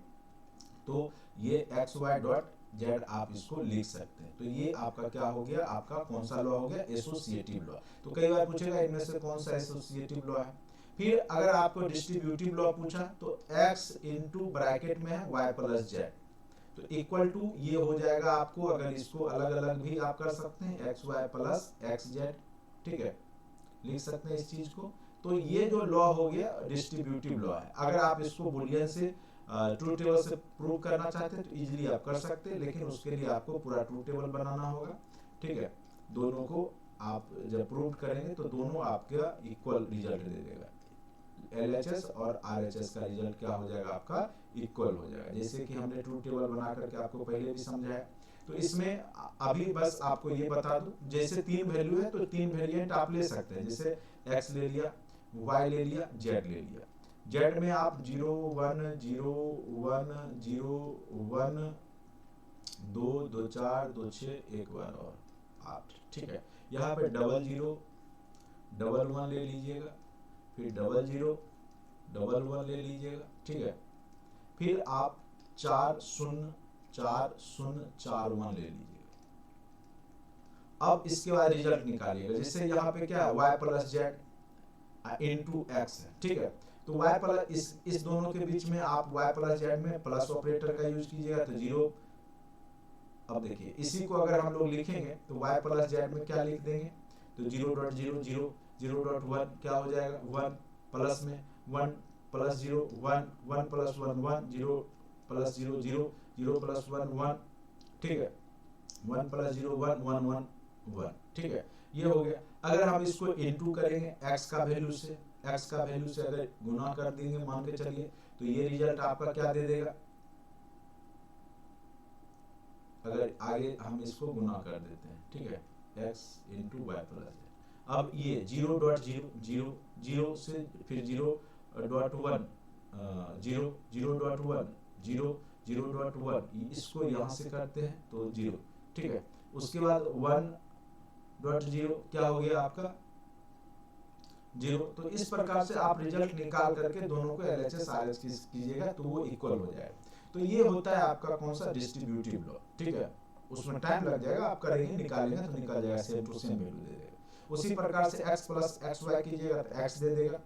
Speaker 1: तो ये एक्स वाई डॉट जेड आप इसको लिख सकते हैं। तो ये आपका क्या हो गया, आपका कौन सा लॉ हो गया, एसोसिएटिव लॉ। तो कई बार पूछेगा इनमें से कौन सा एसोसिएटिव लॉ है। फिर अगर आपको डिस्ट्रीब्यूटिव लॉ पूछा तो x इंटू ब्रैकेट में है y प्लस जेड, तो इक्वल टू ये हो जाएगा आपको, अगर इसको अलग अलग भी आप कर सकते हैं, x Y plus x z. ठीक है, लिख सकते हैं इस चीज को। तो ये जो लॉ हो गया डिस्ट्रीब्यूटिव लॉ है। अगर आप इसको बुलियन से ट्रूथ टेबल से प्रूव करना चाहते हैं तो इजीली आप कर सकते हैं, लेकिन उसके लिए आपको पूरा ट्रूथ टेबल बनाना होगा। ठीक है, दोनों को आप जब प्रूव करेंगे तो दोनों आपका इक्वल रिजल्ट दे देगा, LHS और RHS का रिजल्ट क्या हो जाएगा, आपका इक्वल हो जाएगा। जैसे कि हमने ट्रूथ टेबल बना करके आपको पहले भी समझाया। तो इसमें अभी बस आपको ये बता दूं, जैसे 3 वैल्यू है तो 3 वेरिएंट आप ले सकते हैं, जैसे x ले लिया, y ले लिया, z ले लिया। z में आप 0 1 0 1 0 1 2 2 4 2 6 1 1 और 8। ठीक है, यहाँ पे 0 0 1 1 ले लीजिएगा, फिर 0 0 1 1 ले लीजिएगा। ठीक है, फिर आप 4 0 4 0 4 1 ले लीजिएगा। अब इसके बाद रिजल्ट निकालिएगा, जैसे यहाँ पे क्या है, y plus Z into x है। ठीक है, तो y प्लस इस दोनों के बीच में आप y प्लस जेड में प्लस ऑपरेटर का यूज कीजिएगा तो 0। अब देखिए इसी को अगर हम लोग लिखेंगे तो y प्लस जेड में क्या लिख देंगे, तो 0.0 0 0.1 क्या हो जाएगा, 1 प्लस में 1 प्लस 0 1, 1 प्लस 1 1, 0 प्लस 0 0, 0 प्लस 1 1, ठीक है, 1 प्लस 0 1 1 1 1, ठीक है, ये हो गया। अगर हम इसको इनटू करेंगे x का वैल्यू से अगर गुना कर देंगे मान के चलिए, तो ये रिजल्ट आपका क्या दे देगा, अगर आगे हम इसको गुना कर देते हैं, ठीक है, x इंटू वाई प्लस है। अब ये 0.0 से फिर 0.1 0 0.1 0 0.1 इसको यहाँ से करते हैं तो 0, ठीक है, उसके बाद 1.0 क्या हो गया आपका 0। तो इस प्रकार से आप रिजल्ट निकाल करके दोनों को LHS RHS कीजिएगा तो वो इक्वल हो जाएगा। तो ये होता है आपका कौन सा डिस्ट्रीब्यूटिव लॉ, ठीक है, उसमें टाइम लग जाएगा, आप करेंगे निकालेंगे तो निकल जाएगा, सेम टू सेम वैल्यू दे देगा। उसी प्रकार से x प्लस एक्स वाई कीजिएगा तो x दे देगा,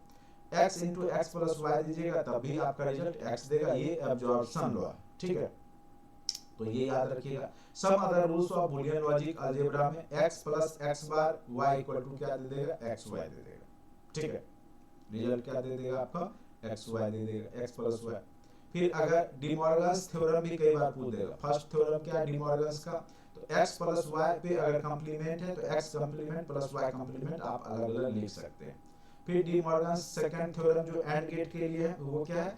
Speaker 1: x into x plus y दीजिएगा तब भी आपका रिजल्ट x देगा। ये एब्जॉर्प्शन लॉ, ठीक है, तो ये याद रखिएगा। Some other rules of Boolean logic algebra में x plus x bar y equal to क्या दे देगा, x y दे देगा, ठीक है, रिजल्ट क्या दे देगा आपका x y दे देगा, x प्लस y। फिर अगर डी मॉर्गन्स थ्योरम भी कई बार पूछ देगा। फर्स्ट थ्योरम क्या है डी मॉर्गन्स का, तो x प्लस वाई पे अगर कंप्लीमेंट है तो x complement plus y complement आप अलग अलग लिख सकते हैं। फिर डी मॉर्गन्स सेकंड थ्योरम जो एंड गेट के लिए है वो क्या है,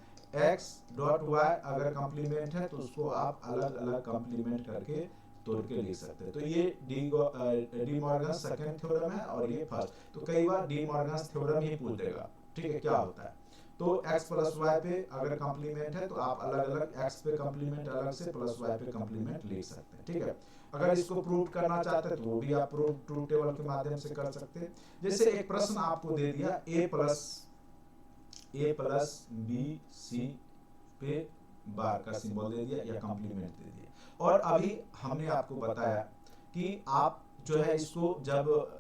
Speaker 1: x डॉट y अगर कंप्लीमेंट है तो उसको आप अलग अलग कंप्लीमेंट करके तोड़ के लिख सकते हैं। तो ये डी मॉर्गन्स सेकंड थ्योरम है और ये फर्स्ट। तो कई बार डी मॉर्गन्स थ्योरम ही पूछ देगा, ठीक है, क्या होता है। तो x प्लस वाई पे अगर कंप्लीमेंट है तो आप अलग अलग x पे कंप्लीमेंट अलग से प्लस y पे कंप्लीमेंट लिख सकते हैं, ठीक है। अगर इसको प्रूव करना चाहते हैं तो वो भी आप ट्रूथ टेबल के माध्यम से कर सकते हैं। जैसे एक प्रश्न आपको दे दिया a प्लस बी सी पे बार का सिंबल दे दिया या कंप्लीमेंट दे दिया, और अभी हमने आपको बताया कि आप जो है इसको जब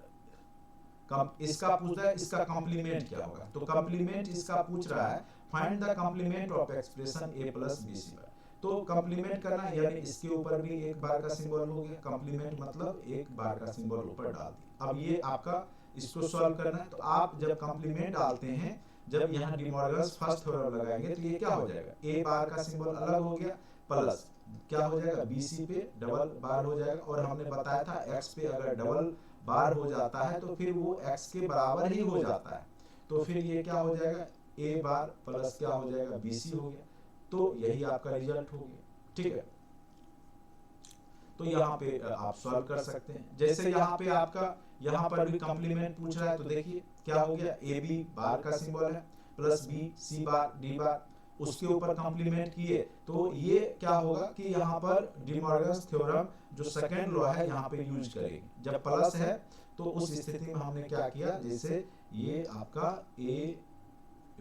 Speaker 1: इसका पूछ रहा है इसका कॉम्प्लीमेंट क्या होगा, तो कॉम्प्लीमेंट इसका पूछ रहा है find the complement of expression a plus B C bar. तो कॉम्प्लीमेंट करना यानी इसके ऊपर भी एक बार का सिंबल हो गया, कॉम्प्लीमेंट मतलब एक बार का सिंबल ऊपर डाल दिया। अब ये आपका इसको सॉल्व करना है, तो आप जब कॉम्प्लीमेंट डालते हैं, जब यहाँ डी मॉर्गन्स फर्स्ट थ्योरम लगाएंगे तो ये क्या हो जाएगा, a बार का सिंबल अलग हो गया प्लस क्या हो जाएगा bc पे डबल बार हो जाएगा। और हमने बताया था x पे अगर डबल बार हो जाता है तो फिर वो x के बराबर ही हो जाता है, तो फिर ये क्या हो जाएगा a बार प्लस क्या हो जाएगा bc हो गया। तो यही आपका रिजल्ट हो गया, ठीक है। तो यहाँ पे आप सॉल्व कर सकते हैं। जैसे यहाँ पे आपका यहाँ पर भी कॉम्प्लीमेंट पूछ रहा है, तो देखिए क्या हो गया, ए बी बार का सिंबल है प्लस बी सी बार डी बार, उसके ऊपर कॉम्प्लीमेंट किए तो ये क्या होगा कि यहाँ पर डी मॉर्गन्स थ्योरम जो सेकंड लॉ है यहाँ पे यूज करेंगे। जब प्लस है तो उस स्थिति में हमने क्या किया, जैसे ये आपका ए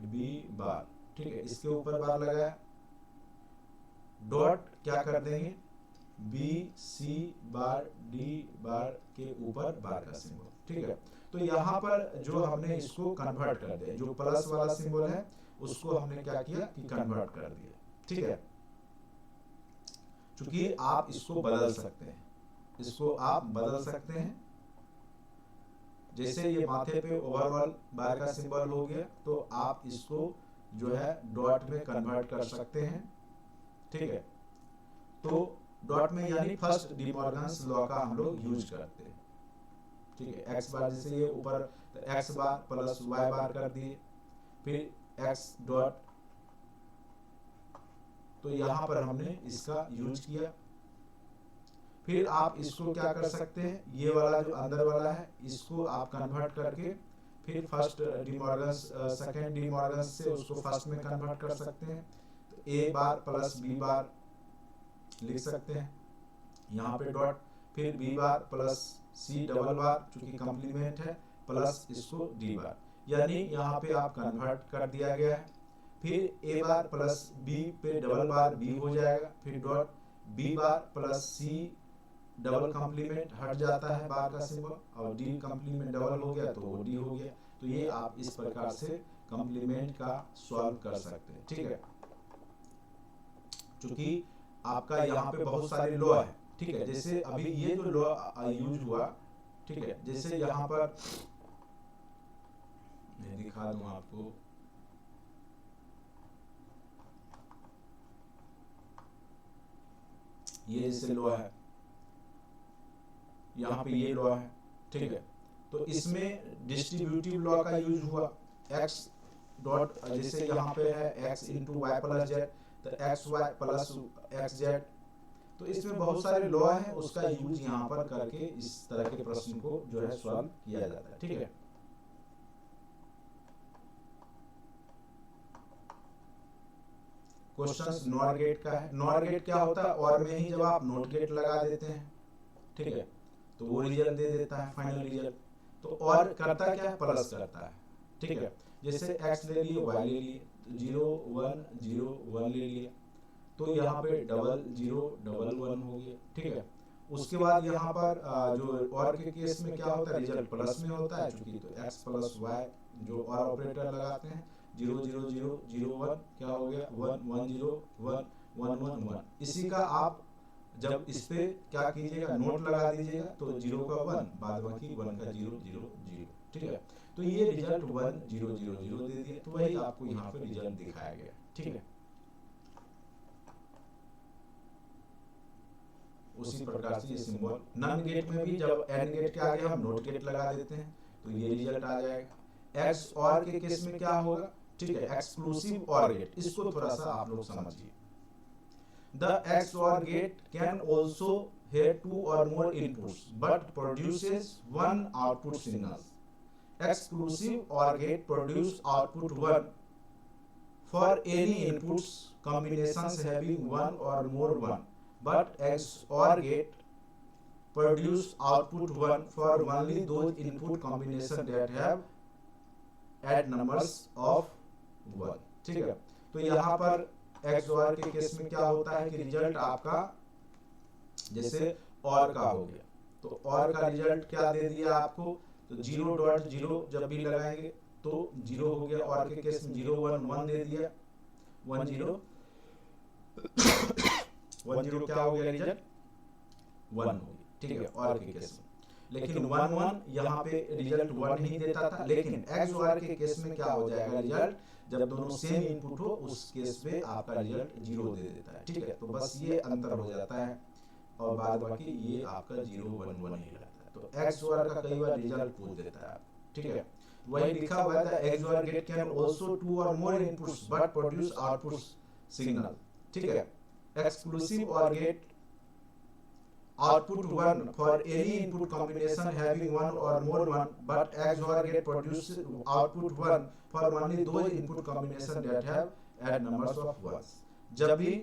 Speaker 1: बी बार, ठीक है, इसके ऊपर बार लगाया, डॉट क्या कर देंगे बी सी बार डी बार के ऊपर बार का सिंबल, ठीक है। तो यहाँ पर जो हमने इसको कन्वर्ट कर दिया, जो प्लस वाला सिंबल है उसको हमने क्या किया कि कन्वर्ट कर दिया, ठीक है। क्योंकि आप इसको बदल सकते हैं, इसको आप बदल सकते हैं। जैसे ये माथे पे ओवरऑल बार का सिंबल हो गया तो आप इसको जो है डॉट में कन्वर्ट कर सकते हैं, ठीक है। तो डॉट में यानी फर्स्ट डी मॉर्गन्स लॉ का हम लोग यूज करते हैं, ठीक है। एक्स बार जैसे ये ऊपर तो एक्स बार प्लस वाई बार कर दिए, फिर एक्स डॉट, तो यहाँ पर हमने इसका यूज किया। फिर आप इसको क्या कर सकते हैं, ये वाला जो अंदर वाला है इसको आप कन्वर्ट करके फिर first D Morgan's second D Morgan's से उसको फर्स्ट में कन्वर्ट कर सकते हैं। तो ए बार प्लस बी बार लिख सकते हैं यहाँ पे डॉट, फिर B bar plus C double bar चूंकि कॉम्प्लीमेंट है प्लस इसको डी बार, यानी यहाँ पे आप कन्वर्ट कर दिया गया है। फिर ए बार प्लस बी पे डबल बार बी हो जाएगा, फिर dot B bar plus C double complement हट जाता है बार का सिंबल, और डी कॉम्प्लीमेंट डबल हो गया तो वो डी हो गया। तो ये आप इस प्रकार से कॉम्प्लीमेंट का सॉल्व कर सकते हैं, ठीक है। चूंकि आपका यहाँ पे बहुत सारे लॉ है, ठीक है। जैसे अभी ये जो लॉ यूज हुआ, ठीक है, जैसे यहाँ पर मैं दिखा दूं आपको, ये जैसे लॉ है, यहाँ पे ये लॉ है, ठीक है। तो इसमें डिस्ट्रीब्यूटिव लॉ का यूज हुआ, x डॉट, जैसे यहाँ पे है x into Y plus Z, तो X Y plus x Z. तो इसमें बहुत सारे लॉ हैं, उसका यूज यहाँ पर करके इस तरह के प्रश्न को जो है सॉल्व किया जाता है, ठीक है। क्वेश्चंस नॉर गेट का है। नॉर गेट क्या होता है, और में ही जब आप नोट गेट लगा देते हैं, ठीक है, तो वो रिजल्ट दे देता है, फाइनल रिजल्ट। तो और करता क्या है, प्लस करता है, ठीक है। जैसे x ले लिए, y ले लिए, 0 1 0 1 ले लिया, तो यहाँ पे 0 0 1 1 हो गया, ठीक है। उसके बाद यहाँ पर जो और के केस में क्या होता है, रिजल्ट प्लस में होता है चूंकि, तो x प्लस वाई जो और ऑपरेटर लगाते हैं, 0 0 0 0 1 क्या हो गया, 1 1 0 1 1 1 1। इसी का आप जब इस पे क्या कीजिएगा, नोट लगा दीजिएगा, तो 0 का 1 बाद बाकी 1 का 0 0 0, ठीक है। तो ये रिजल्ट 1 0 0 0 दे दिया, तो वही आपको यहाँ पे रिजल्ट दिखाया गया, ठीक है। उसी प्रकार से ये सिंबल नन गेट में भी, जब एंड गेट के आगे हम नोट गेट लगा देते हैं तो ये रिजल्ट आ जाएगा। एक्स और के केस में क्या होगा, ठीक है, एक्सक्लूसिव और गेट, इसको थोड़ा सा आप लोग समझिए। The XOR gate can also have 2 or more inputs but produces one output signal. Exclusive OR gate produce output 1 for any inputs combinations having 1 or more 1, but XOR gate produce output 1 for only those input combinations that have add numbers of 1, ठीक है। तो यहाँ पर XOR के case में क्या होता है कि रिजल्ट आपका जैसे और का हो गया, तो और का रिजल्ट क्या दे दिया आपको, तो 0.0 जब भी लगाएंगे तो 0 हो गया, और के केस में 0 1 1 दे दिया, 1 0 1 0 क्या हो गया, रिजल्ट 1 हो गया, ठीक है, और के केस में। लेकिन 1 1 यहाँ पे रिजल्ट 1 नहीं देता था, लेकिन XOR के केस में क्या हो जाएगा, रिजल्ट जब दोनों सेम इनपुट हो उस केस में आपका रिजल्ट 0 दे देता है, ठीक है। तो बस ये अंतर हो जाता है, और बाद बाकी ये आपका 0 1 1 ही रहता है। तो XOR का कई बार रिजल्ट पूछ देता है, ठीक है। वही लिखा हुआ था, XOR गेट कैन आल्सो 2 और more inputs but produce output signal, ठीक है। Exclusive OR gate output 1 for any input combination having 1 or more 1, but XOR gate produces output 1 for only those input combination that have add numbers of 1s। जब भी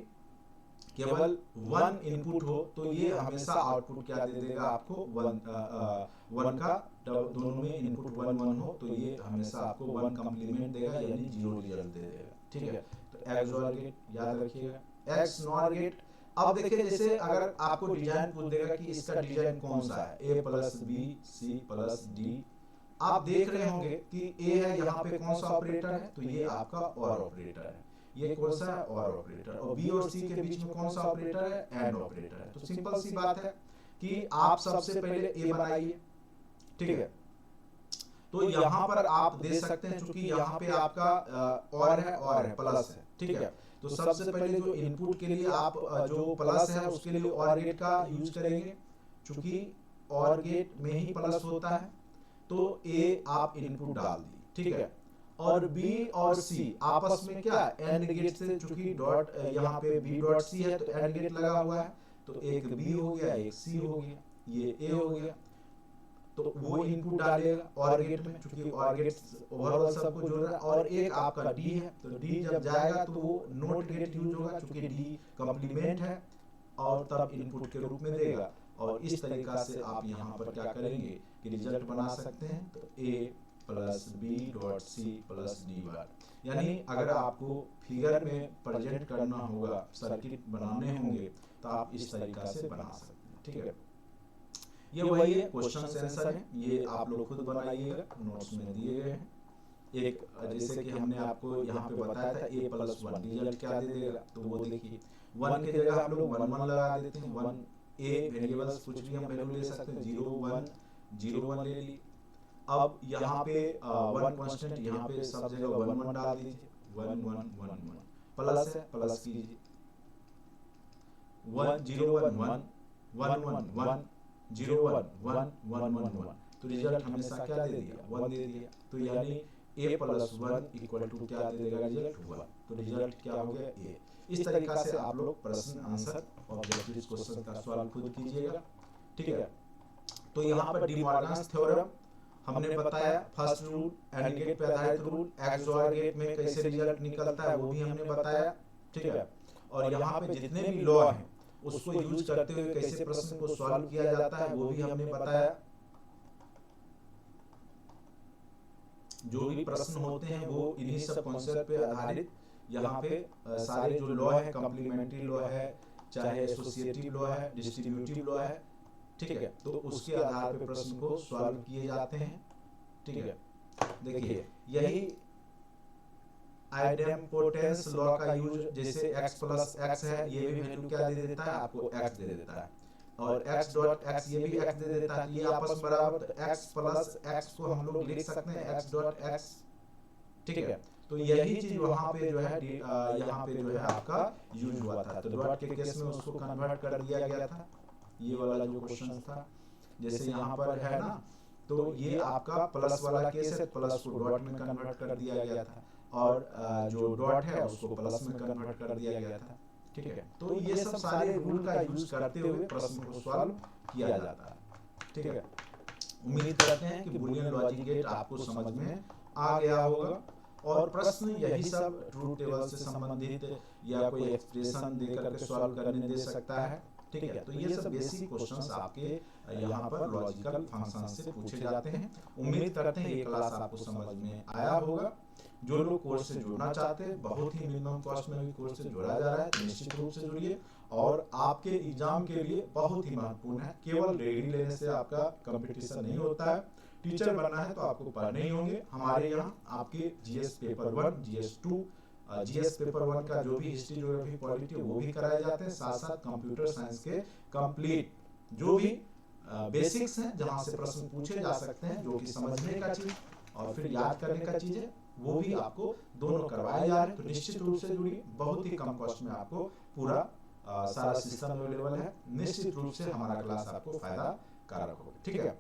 Speaker 1: केवल 1 input हो तो ये हमेशा output क्या दे देगा आपको, 1 का, दोनों में इनपुट 1 1 हो तो ये हमेशा आपको 1 कम्प्लीमेंट देगा, यानी 0 रिजल्ट दे देगा, ठीक है। तो XOR गेट याद रखिएगा। XNOR गेट, अब देखिए जैसे अगर आपको डिजाइन पूछ देगा कि इसका डिजाइन कौन सा है, A plus B C plus D, आप देख रहे होंगे कि A है, यहाँ पे कौन सा ऑपरेटर है, तो ये आपका और ऑपरेटर है, ये कौन सा है, और ऑपरेटर, और B और C के बीच में कौन सा ऑपरेटर है, एंड ऑपरेटर है। तो सिंपल सी बात है कि आप सबसे पहले A बनाइए, ठीक है। तो यहाँ पर आप दे सकते हैं, चूंकि यहाँ पे आपका और है प्लस है, ठीक है। तो सबसे पहले जो इनपुट के लिए आप जो प्लस है उसके लिए OR गेट का यूज करेंगे, चूंकि OR गेट में ही प्लस होता है, तो A आप इनपुट डाल दी, ठीक है। और B और C आपस में क्या, एंड गेट से, चूंकि डॉट यहाँ पे B डॉट C है तो एंड गेट लगा हुआ है, तो एक B हो गया, एक C हो गया, ये A हो गया, तो वो इनपुट डालेगा OR गेट में, चूंकि OR गेट ओवरऑल सबको जोड़ रहा है। और एक आपका D है, तो D जब जाएगा तो वो नोट गेट यूज होगा, चूंकि D कॉम्प्लीमेंट है, और तब इनपुट के रूप में देगा। और इस तरीका से आप यहाँ पर क्या करेंगे कि रिजल्ट बना सकते हैं, तो A plus B dot C plus D bar, यानी अगर आपको फिगर में प्रेजेंट करना होगा, सर्किट बनाने होंगे, तो आप इस तरीका से बना सकते हैं, ठीक है। ये वही है, क्वेश्चन आंसर है, ये आप लोग खुद बनाइएगा, नोट्स में दिए गए हैं। एक जैसे कि हमने आपको यहाँ पे बताया था A प्लस 1 रिजल्ट क्या दे देगा, तो वो देखिए 1 की जगह आप लोग 1 1 लगा देते हैं, 1 A वेरिएबल्स कुछ भी हम वैल्यू ले सकते हैं, 0 1 0 1 ले ली। अब यहाँ पे 1 कांस्टेंट, यहाँ पे सब जगह 1 1 डाल दीजिए, 1 1 1 1 प्लस है, प्लस कीजिए, 1011 111 011111, तो रिजल्ट हमेशा क्या दे दिया, 1 दे दिया। तो यानी a प्लस 1 इक्वल टू क्या दे देगा रिजल्ट, 1। तो रिजल्ट क्या हो गया, a। इस तरीका से आप लोग प्रश्न आंसर ऑब्जेक्टिव क्वेश्चन का सवाल खुद कीजिएगा, ठीक है। तो यहाँ पर डी मॉर्गन्स थ्योरम हमने बताया, फर्स्ट रूल एंड गेट पे आधारित रूल, एक्सऑर गेट में कैसे रिजल्ट निकलता है वो भी हमने बताया, ठीक है। और यहाँ पे जितने भी लॉ हैं उसको यूज करते हुए कैसे प्रश्न को सॉल्व किया जाता है वो भी हमने बताया। जो भी प्रश्न होते हैं वो इन्हीं सब कॉन्सेप्ट पे आधारित, यहाँ पे सारे जो लॉ है, कॉम्प्लीमेंट्री लॉ है, चाहे एसोसिएटिव लॉ है, डिस्ट्रीब्यूटिव लॉ है, ठीक है, तो उसके आधार पे प्रश्न को सॉल्व किए जाते हैं, ठीक है। देखिए यही आइडेम्पोटेंस लॉ का यूज, जैसे x प्लस x है, ये भी वैल्यू क्या दे देता है आपको, x दे देता है, और x डॉट x ये भी x दे देता है, ये आपस में बराबर, तो x प्लस x को हम लोग लिख सकते हैं x डॉट x, ठीक है। तो यही चीज वहां पे जो है यहाँ पे जो है आपका यूज हुआ था। तो डॉट के केस में उसको कन्वर्ट कर दिया गया था, ये वाला जो क्वेश्चन था, जैसे यहाँ पर है ना, तो ये आपका प्लस वाला केस है, प्लस को डॉट में कन्वर्ट कर दिया गया था, और जो डॉट है उसको प्लस में कन्वर्ट कर दिया गया था, ठीक है। तो ये सब सारे रूल का यूज करते हुए प्रश्न को सॉल्व किया जाता है, ठीक है। उम्मीद करते हैं कि बूलियन लॉजिक गेट आपको समझ में आ गया होगा, और प्रश्न यही सब ट्रूथ टेबल से संबंधित या कोई एक्सप्रेशन दे करके सॉल्व करने दे सकता है, ठीक है। तो ये सब बेसिक क्वेश्चंस आपके यहाँ पर लॉजिकल फंक्शन से पूछे जाते हैं। उम्मीद करते हैं ये क्लास आपको समझ में आया होगा। जो लोग कोर्स से जुड़ना चाहते हैं, बहुत ही मिनिमम कॉस्ट में भी कोर्स से जोड़ा जा रहा है, तो निश्चित रूप से जुड़िए, और आपके एग्जाम के लिए बहुत ही महत्वपूर्ण है। केवल रेडी लेने से आपका कंपटीशन नहीं होता है, टीचर बनना है तो आपको पढ़ने ही होंगे। हमारे यहाँ आपके GS paper 1, GS 2, GS paper 1 का जो भी हिस्ट्री, ज्योग्राफी, पॉलिटी वो भी कराए जाते हैं, साथ साथ कंप्यूटर साइंस के कंप्लीट जो भी बेसिक्स हैं, जहाँ से प्रश्न पूछे जा सकते हैं, जो कि समझने का चीज और फिर याद करने का चीज है, वो भी आपको दोनों करवाए जा रहे हैं। तो निश्चित रूप से जुड़िए, बहुत ही कम कॉस्ट में आपको पूरा सारा सिस्टम अवेलेबल है। निश्चित रूप से हमारा क्लास आपको फायदा कारक होगा, ठीक है।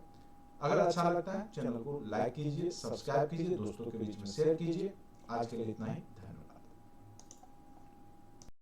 Speaker 1: अगर अच्छा लगता है चैनल को लाइक कीजिए, सब्सक्राइब कीजिए, दोस्तों के बीच में शेयर कीजिए। आज के लिए इतना ही।